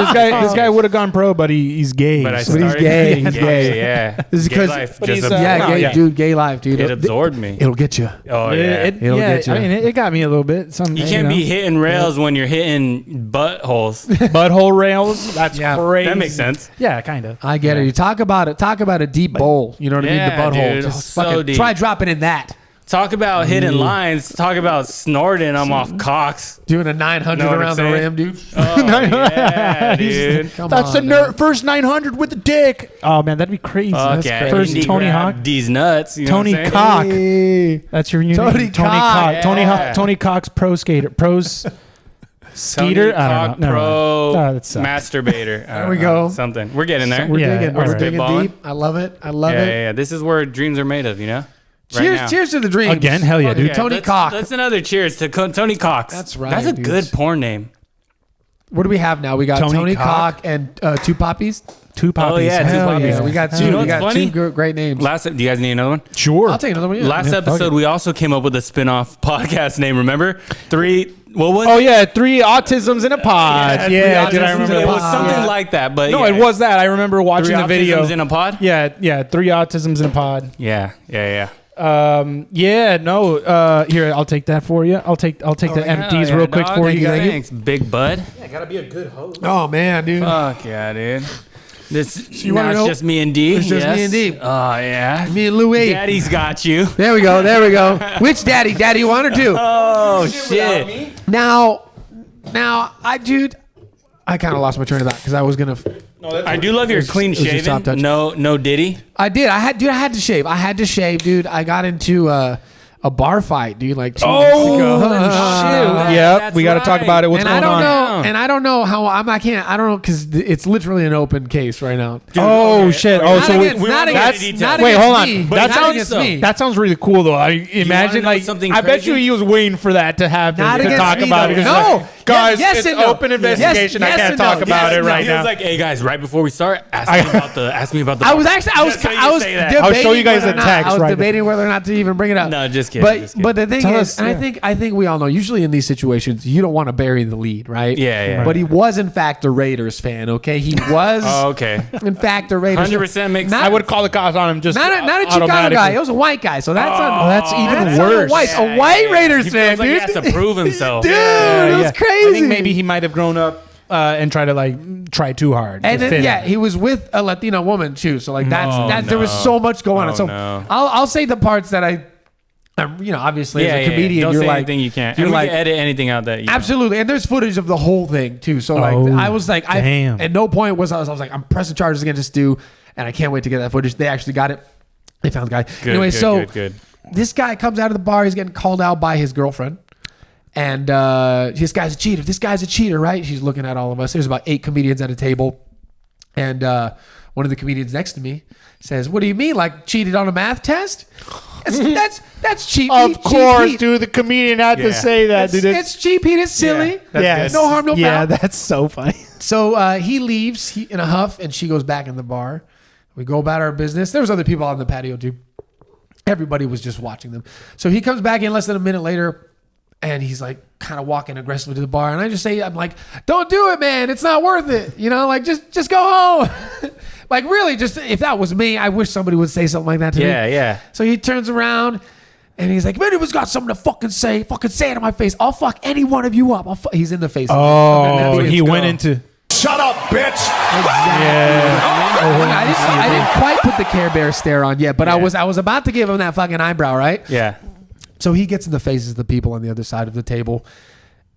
dude. This guy would have gone pro, but he's gay. But I so- But he's started gay. He's gay. Yeah. This is Gay 'cause- life but just he's, absorbed Yeah, No, gay yeah. dude, gay life, dude. it absorbed me. It'll get you. Oh yeah. It'll get you. I mean, it got me a little bit. Some, You can't be hitting rails when you're hitting buttholes. butthole rails. That's Yeah. crazy. That makes sense. Yeah, kind of. I get it. You talk about it. Talk about a deep bowl. You know what I mean? Yeah, The butthole. dude. Just So fucking deep. try dropping in that. Talk about hitting lines. Talk about snorting them off cocks. Doing a 900 Know what I'm around the saying? rim, dude. Oh, yeah, dude. Come That's on, the dude. first 900 with the dick. Oh man, that'd be crazy. Fuck That's yeah. first Indie Tony grab Hawk. These nuts. You know Tony what I'm saying? Cock. Hey. That's your new Tony name. Tony Cock, Cock. yeah. Tony Cock's pro skater. Pros skater. Tony I Cock don't know. Pro No, that sucks. masturbator. There we go. Something. We're getting there. We're Yeah, digging. all We're right. digging Spitballing. deep. I love it. I love yeah, it. yeah, yeah. This is where dreams are made of, you know? now. Cheers to the dreams. Again, hell yeah, dude. Yeah, Tony that's, Cox. That's another cheers to Tony Cox. That's right, That's a dudes. good porn name. What do we have now? We got Tony Tony Cock. Cock and Two Poppies. Two poppies. yeah, Two Hell Poppies. Yeah, we got two. You know we what's got funny? two great names. Do you guys need another one? Sure. I'll take another one. Yeah. Last fuck episode, it. we also came up with a spin-off podcast name. Remember? What was Oh it? yeah, 3 autisms in a pod. Yeah, Three did I autisms remember in a It that? was pod. something Yeah. like that. But No, yeah. it was that. I remember watching 3 the video. autisms in a pod? Yeah, 3 autisms in a pod. Yeah. Yeah, no. Here, I'll take that for you. I'll take the empties Hell real yeah, quick dog. for you. Thanks, Big Bud. Oh man, dude. Fuck yeah, dude. you wanna Now it's know? just me and D. It's just me and D. Oh yeah. Me and Louie. Daddy's got you. There we go. Which daddy? Daddy one or two? Oh shit. Now, I kind of lost my train of thought because I was gonna. I do love your clean it was just top touch. shaven. No Diddy. I did. I had to shave. Dude. I got into a bar fight, dude. Like 2 weeks ago. shit. Yep, That's we got to talk right. about it. What's And going I don't on? know. And I don't know how I can't. I don't know because it's literally an open case right now. Oh okay. shit! Okay. Oh, Not so against- we, not that's against- not wait, against hold on. me, but That not sounds against me. that sounds really cool though. I imagine know like something I bet you crazy? he was waiting for that to happen Not to against talk me, about though. it. He's No. like, guys, Yes it's and no. open investigation. Yes I can't and no. talk about Yes it and no. right He was now. like, "Hey guys, right before we start, ask me about the." I was actually I was That's how you say that. debating I'll show you guys whether the or not- text I was right debating whether or not to even bring it up. No, just kidding, just kidding. But the thing Tell is, us, and yeah. I think we all know. Usually in these situations, you don't want to bury the lead, right? Yeah. But he was in fact a Raiders fan. Okay, he was. Oh, okay. In fact, a Raiders. 100% makes Not- I would call the cops on him just Not a Chicano automatically. guy. It was a white guy. So that's that's even that's worse. A white Raiders He fan, feels like dude. he has to prove himself. Dude, it was crazy. I think maybe he might have grown up and tried to try too hard. And to then, fit yeah, in. he was with a Latina woman too. So like that's there was no. so much going on. Oh, So no. I'll say the parts that obviously as a comedian, Don't you're say like anything you can't. You're And we like can edit anything out that you know. absolutely. And there's footage of the whole thing too. So like Oh, I was like, damn. at no point was I was like, I'm pressing charges against this dude, and I can't wait to get that footage. They actually got it. They found the guy. Anyway, so good. this guy comes out of the bar. He's getting called out by his girlfriend. And this guy's a cheater. This guy's a cheater, right? She's looking at all of us. There's about 8 comedians at a table. And one of the comedians next to me says, "What do you mean? Like cheated on a math test? That's cheap. Of course, dude. The comedian had to Yeah. say that, dude. It's cheap. It's silly. Yeah, that's No harm, no foul. Yeah, that's so funny. So he leaves in a huff, and she goes back in the bar. We go about our business. There was other people on the patio too. Everybody was just watching them. So he comes back in less than a minute later, and he's like kind of walking aggressively to the bar. And I just say, I'm like, "Don't do it, man. It's not worth it. You know, like just go home." Like really, just if that was me, I wish somebody would say something like that to me. Yeah. So he turns around and he's like, "If anyone's got something to fucking say it in my face. I'll fuck any one of you up." He's in the face. Oh, Okay, he let's went go. into. Shut up, bitch! I didn't quite put the Care Bear stare on yet, but I was about to give him that fucking eyebrow, right? Yeah. So he gets in the faces of the people on the other side of the table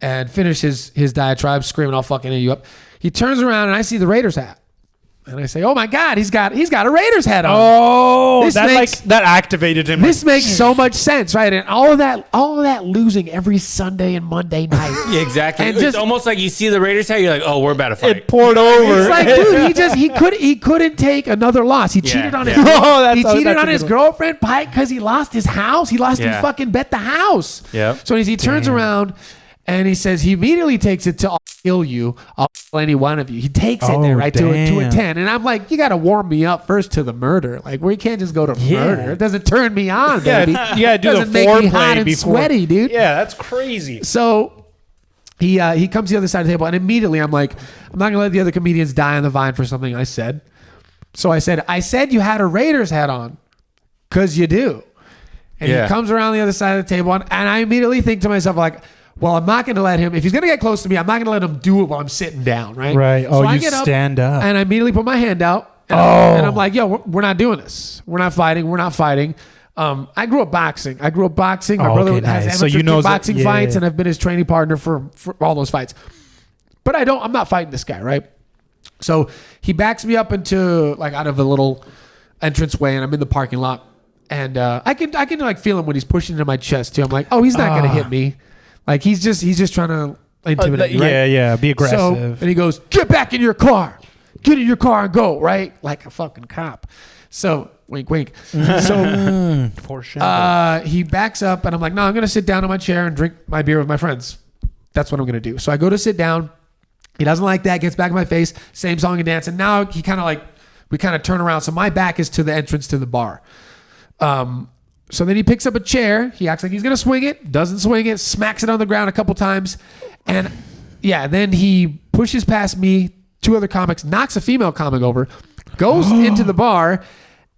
and finishes his diatribe, screaming, "I'll fucking eat you up." He turns around and I see the Raiders hat. And I say, "Oh my God, he's got a Raiders hat on." Oh, This that makes- that activated him. This makes so much sense, right? And all of that losing every Sunday and Monday night. Yeah, exactly. And It's just- almost like you see the Raiders hat, you're like, "Oh, we're about to fight." It poured over. It's like, dude, he couldn't take another loss. He cheated on his Oh, that's he a- cheated that's on a his good one. girlfriend because he lost his house. He lost Yeah. he fucking bet the house. Yep. So he turns around and he says he immediately takes it to "I'll kill you. I'll kill any one of you." He takes it there, Oh, right, to a damn. 10. And I'm like, you got to warm me up first to the murder. Like, we can't just go to murder. It doesn't turn me on, baby. Yeah, you gotta do doesn't the make me foreplay hot and before. sweaty, dude. Yeah, that's crazy. So he comes to the other side of the table, and immediately I'm like, I'm not gonna let the other comedians die on the vine for something I said. So I said you had a Raiders hat on, cause you do. And Yeah. he comes around the other side of the table, and I immediately think to myself like, well, I'm not gonna let him. If he's gonna get close to me, I'm not gonna let him do it while I'm sitting down, right? Right. So Oh, I you get up, stand up. and I immediately put my hand out, and, and I'm like, yo, we're not doing this. We're not fighting. We're not fighting. I grew up boxing. My Oh, brother okay, has nice. So amateur you know boxing yeah, fights, yeah. and I've been his training partner for all those fights. But I'm not fighting this guy, right? So he backs me up into like out of a little entranceway, and I'm in the parking lot, and I can like feel him when he's pushing into my chest too. I'm like, oh, he's not gonna hit me. Like he's just trying to intimidate me, right? Yeah, be aggressive. So, and he goes, "Get back in your car. Get in your car and go," right? Like a fucking cop. So wink, wink. So he backs up, and I'm like, no, I'm gonna sit down in my chair and drink my beer with my friends. That's what I'm gonna do. So I go to sit down. He doesn't like that. Gets back in my face. Same song and dance. And now he kind of like we kind of turn around. So my back is to the entrance to the bar. So then he picks up a chair. He acts like he's gonna swing it. Doesn't swing it. Smacks it on the ground a couple times, and then he pushes past me. 2 other comics, knocks a female comic over, goes into the bar,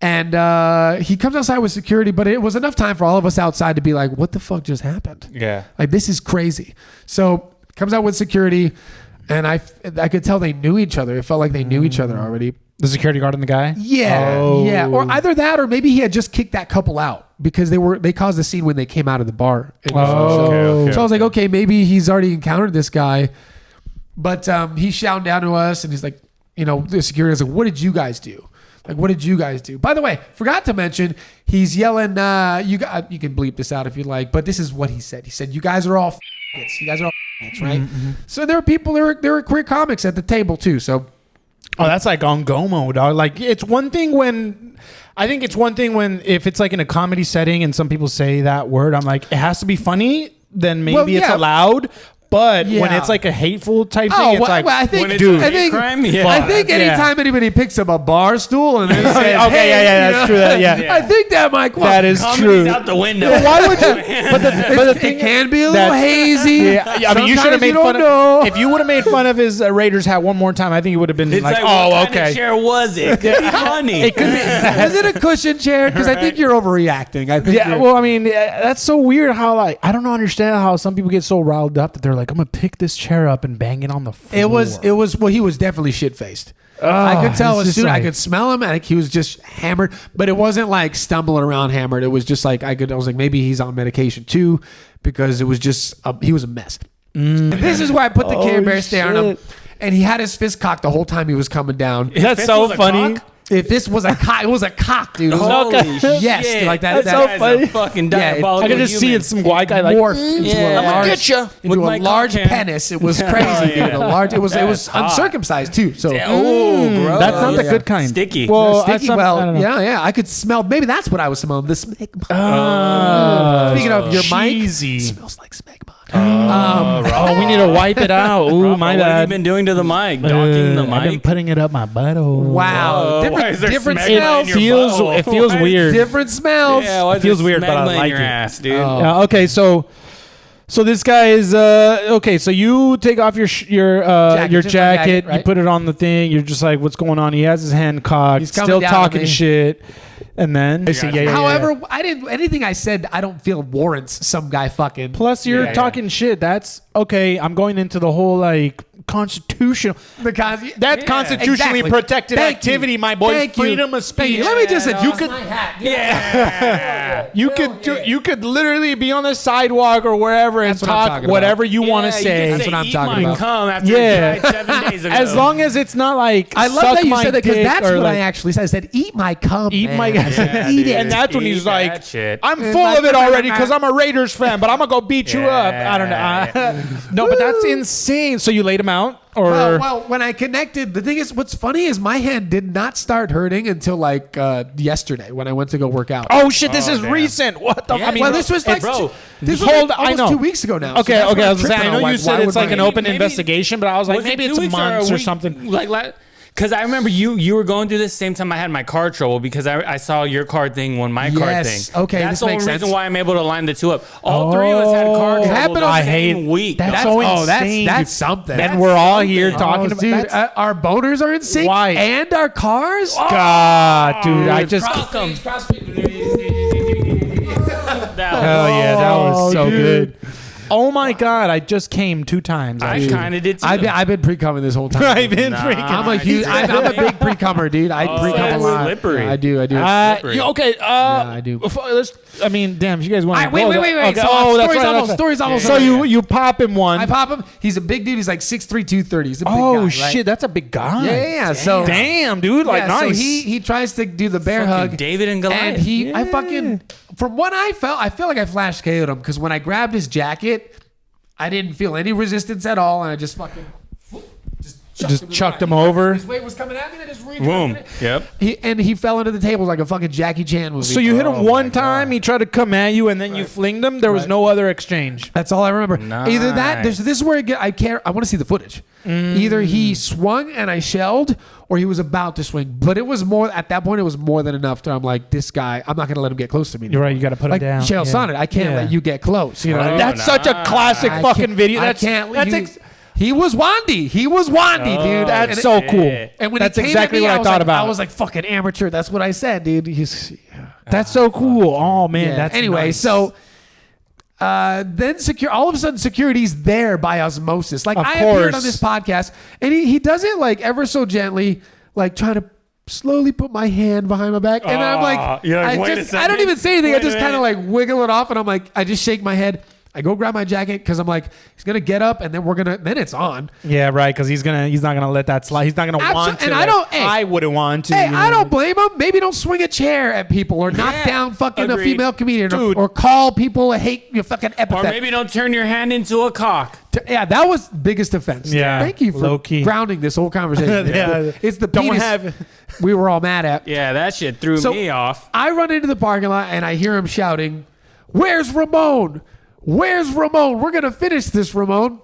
and he comes outside with security. But it was enough time for all of us outside to be like, "What the fuck just happened? Yeah, like this is crazy." So comes out with security, and I could tell they knew each other. It felt like they knew each other already. The security guard and the guy? Yeah. Or either that, or maybe he had just kicked that couple out because they caused the scene when they came out of the bar. So I was like, okay, maybe he's already encountered this guy. But he's shouting down to us, and he's like, the security is like, what did you guys do? Like, what did you guys do? By the way, forgot to mention, he's yelling, you can bleep this out if you like, but this is what he said. He said, you guys are all f***its. You guys are all f***its, right? Mm-hmm. So there were queer comics at the table too, so. Oh, that's like on Gomo, dog. Like, it's one thing when if it's like in a comedy setting and some people say that word, I'm like, it has to be funny, then maybe it's allowed. But when it's like a hateful type thing, it's like, I think, when it's a hate crime, I think anytime anybody picks up a bar stool and they say, that's true. I think that might qualify. That is true. Out the window. Why would you? But the thing it can be a little hazy. Yeah, I mean, you should have made fun of. If you would have made fun of his Raiders hat one more time, I think he would have been like, oh, what okay. kind of chair was it? Could be funny. It could be. Was it a cushion chair? Because I think you're overreacting. I think. Yeah. Well, I mean, that's so weird. How I don't understand how some people get so riled up that they're like, I'm gonna pick this chair up and bang it on the floor. He was definitely shit-faced. I could tell as soon I could smell him. I think he was just hammered, but it wasn't like stumbling around hammered. It was just like I was like, maybe he's on medication too, because it was just he was a mess. This is why I put the Care Bear stare on him, and he had his fist cocked the whole time he was coming down. That's so funny. If this was a cock, it was a cock, dude. Holy yes, shit. like that. That's so funny. Fucking Yeah, diabolical. I could just see it. Some white guy like morphed into a large cock hand. penis. It was crazy, dude. A large. It was uncircumcised too. So gross. that's not the good kind. Sticky. Well, sticky. I don't know. Yeah. I could smell. Maybe that's what I was smelling. The smegma. Speaking of your cheesy. mic, smells like smegma. We need to wipe it out. Ooh, Rafa, my what have you bad. been doing to the mic? Docking the I've been mic? putting it up my butthole. Wow, Why is there different smegma smells. in your butthole? It feels Why- weird. Different smells. Yeah, why is feels there weird, but I smegma in like your it. ass, dude. Yeah, okay, so this guy is okay. So you take off your Jacket, your just my jacket, jacket, right? you put it on the thing. You're just like, what's going on? He has his hand cocked, He's coming still down on talking me. shit, and then However, I didn't. Anything I said, I don't feel warrants some guy fucking. Plus, you're talking shit. That's okay. I'm going into the whole like constitutional. That's constitutionally exactly. protected Thank activity, you. my boy. Thank you. Freedom of Thank speech. you. Let me just you could. Yeah. You could literally be on the sidewalk or wherever and That's what I'm talk talking about. whatever you want to You say. can That's say, what I'm "Eat talking my about." cum after Yeah. it died 7 days ago. As long as it's not like I love suck that you my said that because dick that's or what like, I actually said. I said, "Eat my cum." eat man. my I said, Yeah, eat dude. it. and that's when Eat he's that like, shit. I'm full of it already because I'm a Raiders fan, but I'm gonna go beat you up. I don't know. No, but that's insane. So you laid him out, or Well, when I connected, the thing is, what's funny is my hand did not start hurting until like yesterday when I went to go work out. oh shit, this is damn. recent. What the? Yeah, I mean, well, this was like bro, this was hold- like I almost know. 2 weeks ago now. Okay, that's okay. what I I'm was saying, I tripping know on. you Why said it's would like my- an open maybe- investigation, but I was like, Was it maybe 2 it's weeks months a or week? something. Like, because I remember you were going through this same time I had my car trouble because I saw your car thing when my car Yes. thing. Okay, that's this the only makes reason sense. why I'm able to line the two up. All three of us had car trouble happened the on- I same hate- week. that's dog. so insane. That's something. And we're all here something. talking about dude, that's- our boners are in sync. Why? And our cars. God, dude, I just. Welcome. Hell yeah, that was so good. Oh my God, I just came 2 times. I actually. kind of did too. I've been pre-coming this whole time. I've been Nah. freaking. I'm a huge. I'm a big pre-comer, dude. I pre-cum a that's lot. slippery. Yeah, I do. Okay. I do. I mean, damn, if you guys want to Wait. Okay. So, Oh, that's story's right. almost. That's Story's right. almost. So over. you pop him one. I pop him. He's a big dude. He's like 6'3", 230. He's a big guy. Oh right? shit, that's a big guy. Yeah. So damn, dude, like yeah, nice. So he tries to do the bear Fucking hug. David and Goliath. And I fucking, from what I feel like I flash KO'd him because when I grabbed his jacket, I didn't feel any resistance at all, and I just fucking just Just chucked him over. His weight was coming at me, and I just Boom. it. Yep. He fell into the table like a fucking Jackie Chan movie. So you hit him one time, he tried to come at you, and then you flinged him. There was no other exchange. That's all I remember. Nice. Either that, this is where I care. I want to see the footage. Either he swung and I shelled, or he was about to swing. But it was more at that point. It was more than enough. To I'm like, this guy. I'm not going to let him get close to me. You're right. You got to put Like him down. Chael Sonnen, I can't let you get close. You know, what I mean? That's such a classic I fucking can't- video. I That's can't. that's He was Wandy. He was Wandy, dude. that's And so shit. cool. And when that's he came exactly at me, what I was thought like, about. I was like, fucking amateur. That's what I said, dude. That's so cool. Oh man, Yeah. that's Anyway, nice. so then all of a sudden security's there by osmosis. Like Of I appeared course. on this podcast, and he does it like ever so gently, like trying to slowly put my hand behind my back, and I'm like, you're like, wait a I second. don't even say anything. I Wait a just kind of minute. like wiggle it off, and I'm like, I just shake my head. I go grab my jacket because I'm like, he's gonna get up, and then it's on. yeah, right, because he's not gonna let that slide. He's not gonna want to. And I don't. Hey, I wouldn't want to. Hey, you know? I don't blame him. Maybe don't swing a chair at people or knock down fucking a agreed. female comedian Dude. or call people a fucking Or epithet. maybe don't turn your hand into a cock. Yeah, that was biggest offense. Yeah, Thank you for low-key. grounding this whole conversation. Yeah. It's the Don't penis have- we were all mad at. Yeah, that shit threw So- me off. I run into the parking lot and I hear him shouting, "Where's Ramon? Where's Ramon? We're gonna finish this, Ramon."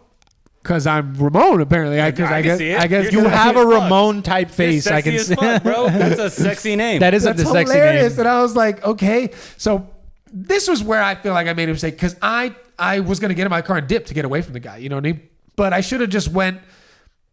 Because I'm Ramon, apparently. I can see it. I guess You're You sexy have a as fuck. Ramon type face. You're I sexy can as see. fuck, bro. That's a sexy name. That is That's a sexy hilarious. name. And I was like, okay. So this was where I feel like I made a mistake because I was gonna get in my car and dip to get away from the guy. You know what I mean? But I should have just went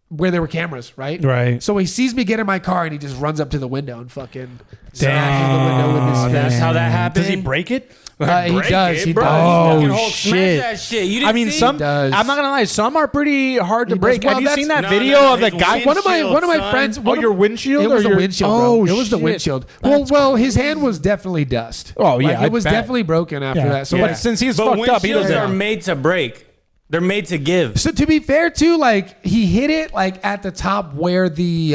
where there were cameras, right? Right. So he sees me get in my car and he just runs up to the window and fucking smashes the window with his That's fist. how that happened. Does he break it? He Break does. it, He bro. does. He Oh, fucking Hulk smashed shit. that shit. You didn't I mean, see? some. does. I'm not gonna lie. Some are pretty hard to He break. does. Well, Have you that's- seen that No, video no, of the his guy? One of my Windshield, friends. son. Oh, your windshield? It or was the your- windshield, Oh, bro. It was the shit. windshield. Well, his hand was definitely dust. Oh, yeah, Like, I it was bet. definitely broken after Yeah. that. So, But like, since he's But fucked up, he windshields doesn't. are made to break. They're made to give. so to be fair, too, like he hit it like at the top where the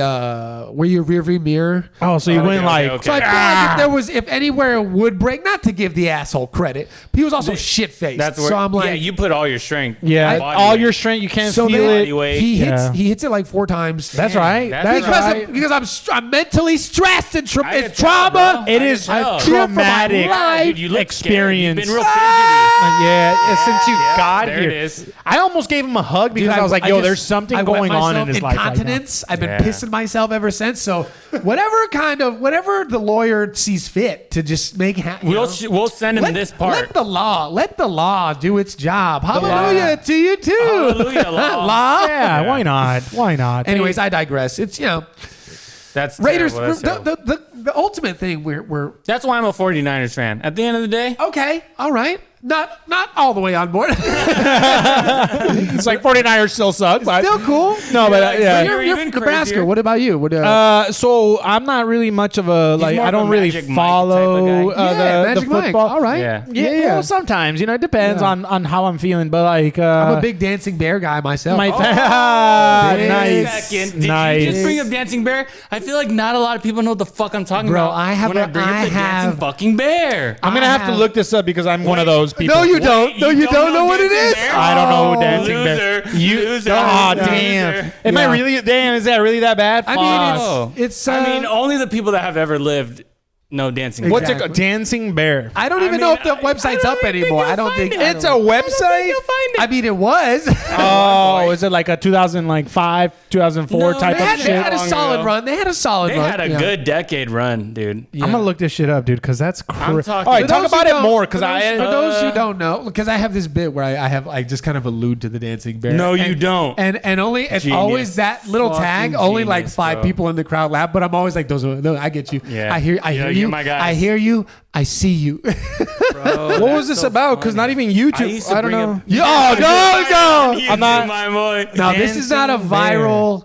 where your rear view mirror. Oh, so you Okay, went okay, like. okay. So I feel like if there was, if anywhere it would break, not to give the asshole credit, but he was also shit faced. That's where. So I'm like, yeah, you put all your strength. Yeah, Body all weight. your strength. You can't so feel then it. Body weight. he hits Yeah. he hits it like 4 times. That's right. That's That's right. because I'm mentally stressed and I can it's tell, trauma. bro. It I is can tell. a fear for my traumatic life. Dude, you look experience. Scared. You've been real fidgety. Since you got there here, it is. I almost gave him a hug because I was like, "Yo, there's something going on in his life." right now. Incontinence. I've been Yeah. pissing myself ever since. So whatever the lawyer sees fit to just make happen. We'll send him this part. Let the law do its job. Hallelujah to you too. Hallelujah, law. Yeah, why not? Why not? Anyways, I digress. It's That's Raiders. terrible. That's terrible. The ultimate thing. We're That's why I'm a 49ers fan. At the end of the day, okay. All right. Not all the way on board. it's like 49ers still suck, but Still cool. no, but like, yeah. you're You're even from Nebraska. crazier. What about you? What? So I'm not really much of a like. more I of a don't really Magic Mike follow type of yeah, the Magic Mike. football. All right. Yeah. Yeah, well, sometimes it depends Yeah. on how I'm feeling, but like I'm a big dancing bear guy myself. my Wait a nice, second. Did nice. you just bring up Dancing Bear? I feel like not a lot of people know what the fuck I'm talking Bro, about. I have when I a- bring up I the have- Dancing fucking Bear. I'm gonna I have to have- look this up because I'm one of those people. No, you don't. No, you don't know what it Dancing is. Bear? I don't know who Oh, Dancing loser, Bear. You, loser, oh loser. damn! Am I Yeah. really? Damn! Is that really that bad? I Fuck. mean, Oh. it's. I mean, only the people that have ever lived know Dancing What's Bear. it called? Dancing Bear. I don't I even mean, know if the I website's don't up even think anymore. you'll I don't find think It's a website. I mean, it was. Oh, is it like a 2005, 2004 No, type they of had- shit? They had a Long solid ago. run. They had a solid They run. had a Yeah. good decade run, dude. I'm gonna look this shit up, dude, because that's I'm crazy. talking- All right, For talk those about who it don't- more, because for those who uh, don't know, because I have this bit where I just kind of allude to the dancing bear. No, you And- don't. And only it's Genius. always that little Fucking tag. Only like genius, 5 bro. people in the crowd laugh, but I'm always like, those. I get you. Yeah. I hear Yeah, you. you're my guys. I hear you. I see you. what was this about? Because not even YouTube. I don't know. Oh no. I'm not- my boy. No, this is not a Dancing bear. viral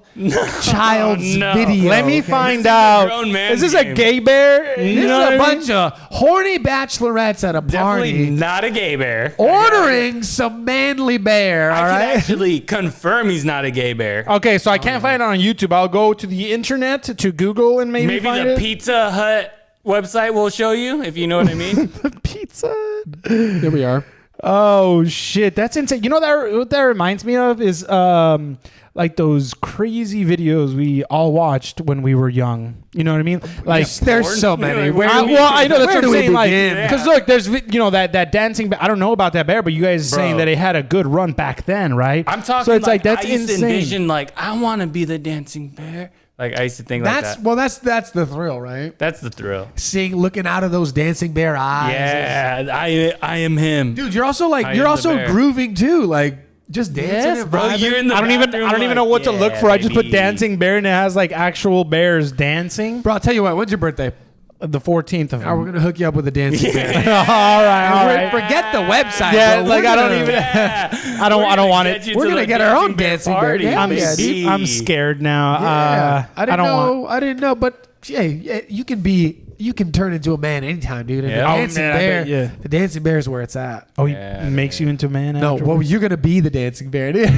child's no. video. Let me okay? find This is a out. grown man's Is this a game. gay bear? This You know is a what I mean? bunch of horny bachelorettes at a Definitely party not a gay bear. ordering some manly bear. All I can right. actually confirm he's not a gay bear. Okay, so I can't find it on YouTube. I'll go to the internet to Google and maybe Maybe find the it. Pizza Hut website will show you, if you know what I mean. Pizza. Here we are. Oh shit, that's insane. You know what that reminds me of is like those crazy videos we all watched when we were young. You know what I mean? Like there's so many. I know that's what I'm saying. Like, begin? because look, there's that dancing. I don't know about that bear, but you guys are saying that it had a good run back then, right? I'm talking. So it's like that's I used to insane. envision like I want to be the dancing bear. Like I used to think like that. Well, that's the thrill, right? That's the thrill. Looking out of those dancing bear eyes. Yeah, I am him. Dude, you're also I am the bear. grooving too, like just dancing. Yes, and bro. vibing. You're in the I don't even know what to look for. I just put baby. dancing bear and it has like actual bears dancing. Bro, I'll tell you what. When's your birthday? The 14th of. Oh, we're gonna hook you up with a dancing bear. all right. Forget the website. Yeah, bro. like We're I don't gonna- even. I don't want it. We're gonna get our own dancing bear. Yeah, I'm scared now. Yeah, I don't didn't want. know, but yeah, you can turn into a man anytime, dude. And Yeah. the Oh, dancing man, I bear, bet, yeah. the dancing bear is where it's at. Oh, he Yeah, makes you into a man. No, afterwards? well, you're gonna be the dancing bear, dude.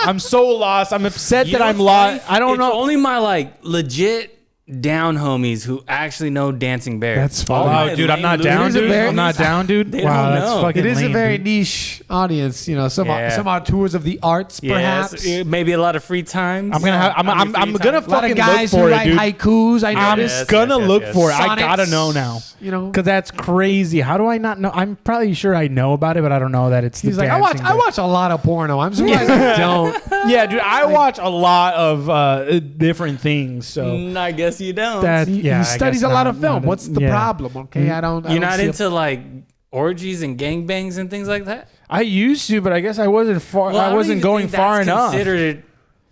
I'm so lost. I'm upset You that know I'm what's funny? lost. I don't It's know. only my like legit down homies who actually know dancing bear. That's funny. All Wow, my dude, I'm lame not losers down, Here's a dude. bear- I'm not down, dude. They Wow, don't that's know. fucking It is a lame, very dude. niche audience, you know. Some Yeah. are tours of the arts, perhaps. Yes, maybe a lot of free times. I'm gonna have. I'm gonna A lot fucking of guys look who for it, write dude. haikus. I I'm noticed. gonna yes, look yes. for it. I Sonnets, gotta know now. You know, Because that's crazy. How do I not know? I'm probably sure I know about it, but I don't know that it's. he's the like, I dancing watch a lot of porno. I'm surprised I don't. bear. Yeah, dude, I watch a lot of different things. So I guess you don't. that He yeah, I studies guess a lot not- of film. not- What's the yeah. problem? Okay, I don't. You're not see a- into like orgies and gangbangs and things like that. I used to, but I guess I wasn't far. Well, I don't wasn't even going think far that's enough. Considered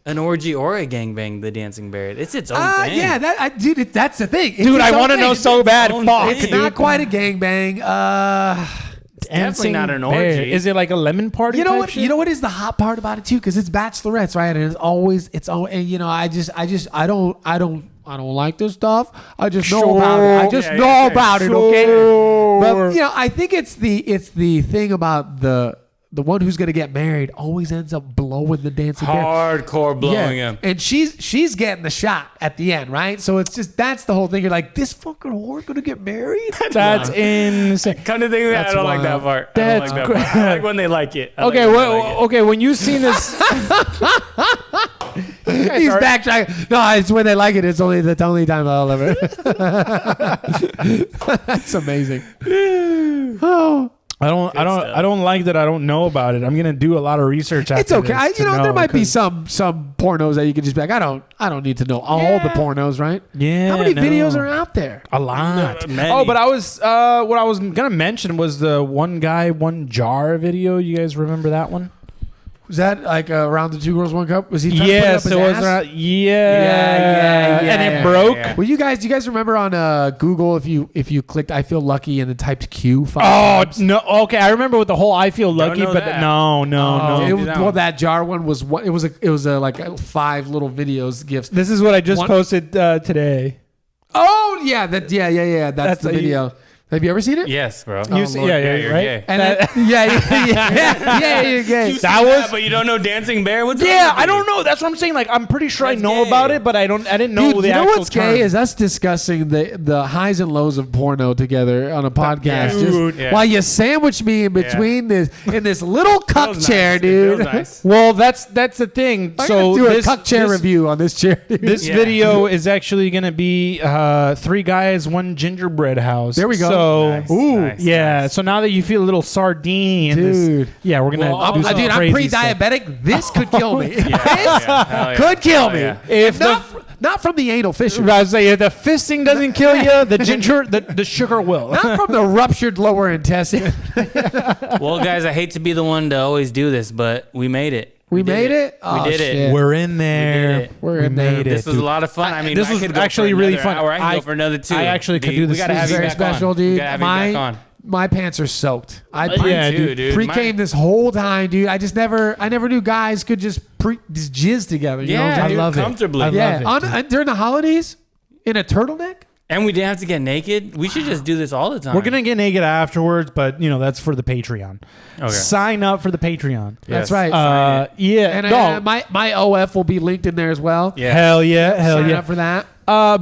an orgy or a gangbang, the dancing bear. It's its own thing. Yeah, dude, that's the thing. It's Dude, its I own want to thing. know so bad. own Fuck, thing. It's not quite a gangbang. It's definitely not an Bear. orgy. Is it like a lemon party? You know type what? shit? You know what is the hot part about it too? Because it's bachelorettes, right? And and you know, I don't like this stuff. I just know about it. I just know about it. Okay. But you know, I think it's the thing about the one who's gonna get married always ends up blowing the dancing bear. Hardcore blowing him. And she's getting the shot at the end, right? So it's just that's the whole thing. You're like, this fucking whore gonna get married? That's insane. Kind of thing. I That's don't like that wild. part. That's I don't like that part. I like when they like it. I Okay, like when they like it. okay. When you seen this, He's backtracking. No, it's when they like it. It's only the only time I'll ever. That's amazing. Oh, I don't like that. I don't know about it. I'm gonna do a lot of research. After it's okay. this to There might be 'cause- some pornos that you can just be like, I don't need to know all the pornos, right? Yeah. How many no. videos are out there? A lot. Many. Oh, but I was what I was gonna mention was the one guy, one jar video. You guys remember that one? Was that like around the Two Girls One Cup? Was he? Trying Yes, to it put was. up his ass? Yeah, and it broke. yeah. Well, you guys remember on Google if you clicked "I feel lucky" and then typed Q? Oh 5 times? no! Okay, I remember with the whole "I feel lucky," know but that. no. It was, that well, one. that jar one was what it was like 5 little videos gifts. This is what I just One- posted today. Oh yeah, that's That's the a- video. Have you ever seen it? Yes, bro. You see- Lord. yeah, you're right. gay. And you're gay. That was. But you don't know dancing bear. What's wrong Yeah, with I you? don't know. That's what I'm saying. Like, I'm pretty sure That's I know gay. about it, but I didn't know Dude, the you know actual what's term. gay is us discussing the highs and lows of porno together on a podcast. Dude. Just Yeah. while you sandwich me in between this in this little cuck Feels chair, nice. It dude. feels nice. Well, that's the thing. I'm So gonna do this a cuck chair this, review on this chair. Dude. This Yeah. video is actually gonna be 3 guys, 1 gingerbread house. There we go. So, Nice, ooh, nice, yeah. nice. So now that you feel a little sardine, in Dude. this, yeah, we're gonna. Well, do some Dude, I'm crazy stuff. pre-diabetic. This could kill me. Hell yeah. Could kill Hell me. yeah. If Not from the anal fissure. I was saying, if the fisting doesn't kill you, the sugar will. Not from the ruptured lower intestine. Well, guys, I hate to be the one to always do this, but we made it. We made it? Oh, We did it. shit. We're in there. We did it. We're in there. made it. This was a dude. lot of fun. I mean, this I was could go actually for really another fun. Hour. I could I- go for another 2. I actually could D, do this. We gotta This have is you very back special, on. dude. We gotta have you back on. My pants are soaked. I Yeah, Too, dude. pre-came this whole time, dude. I never knew guys could just jizz together. You know? Yeah, I dude, love it. comfortably. I Yeah, love it, during the holidays in a turtleneck. And we didn't have to get naked. We should just do this all the time. We're gonna get naked afterwards, but that's for the Patreon. Okay. Sign up for the Patreon. That's Yes. right. Yeah. And no. my OF will be linked in there as well. Yeah. Hell yeah. Hell Sign yeah. up for that.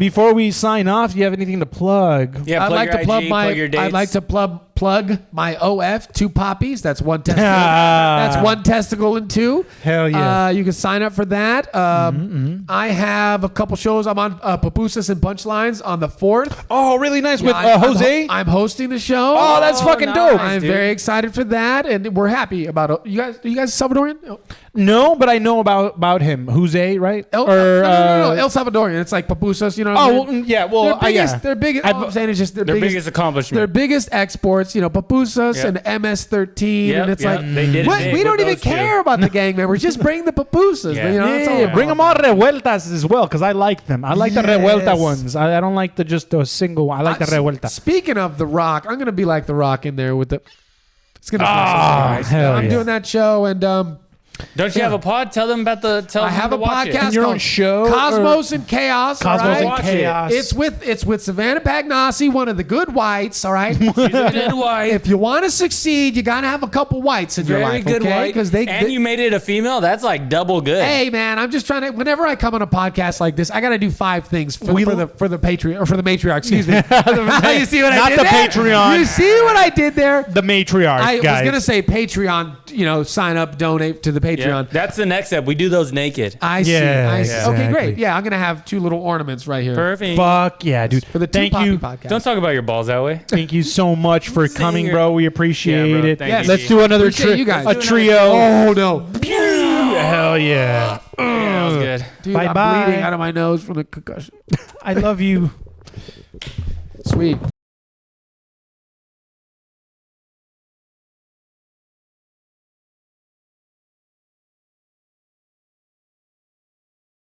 Before we sign off, do you have anything to plug? Yeah, I'd plug like your to plug IG, my. plug your dates. I'd like to plug plug my OF, 2 poppies. That's one testicle. That's one testicle and 2. Hell yeah. You can sign up for that. I have a couple shows. I'm on Papusas and Punchlines on the 4th. Oh, really nice with I'm Jose. I'm hosting the show. Oh, that's fucking dope. I'm very excited for that, and we're happy about it. You guys Salvadorian? No, but I know about him. Jose, right? No, El Salvadorian. It's like Papusas, you know. Oh, well, yeah. Well, their biggest. All I'm saying is just their biggest accomplishment. Their biggest exports, Papusas and MS-13, and it's like they did it we don't even care about the gang members. Just bring the Papusas. Yeah. That's all bring them all revueltas as well, because I like them. I like the revuelta ones. I don't like just the single one. I like the revuelta. Speaking of The Rock, I'm gonna be like The Rock in there with the. It's gonna. I'm doing that show, and don't you have a pod? Tell them about the. I have a podcast. Your own show, Cosmos and Chaos. Cosmos and Chaos. It's with Savannah Pagnassi, one of the good whites. All right, She's a good white. If you want to succeed, you gotta have a couple whites in your life. Very good white. Because you made it a female. That's like double good. Hey man, I'm just trying to. Whenever I come on a podcast like this, I got to do 5 things for the Patreon or for the matriarch. Excuse me. You see what I did Not the there? Patreon. You see what I did there? The matriarch. I guys. was gonna say Patreon. Sign up, donate to the Patreon. Yeah, that's the next step. We do those naked. I see. Exactly. Okay, great. Yeah, I'm gonna have 2 little ornaments right here. Perfect. Fuck yeah, dude. For the Thank you. podcast. Don't talk about your balls that way. Thank you so much for coming, bro. We appreciate Yeah, bro. it. Thank you. Let's do another Appreciate you guys. a trio. Oh no, Hell yeah. Yeah, that was good. dude! Bye-bye. I'm bleeding out of my nose from the concussion. I love you. Sweet.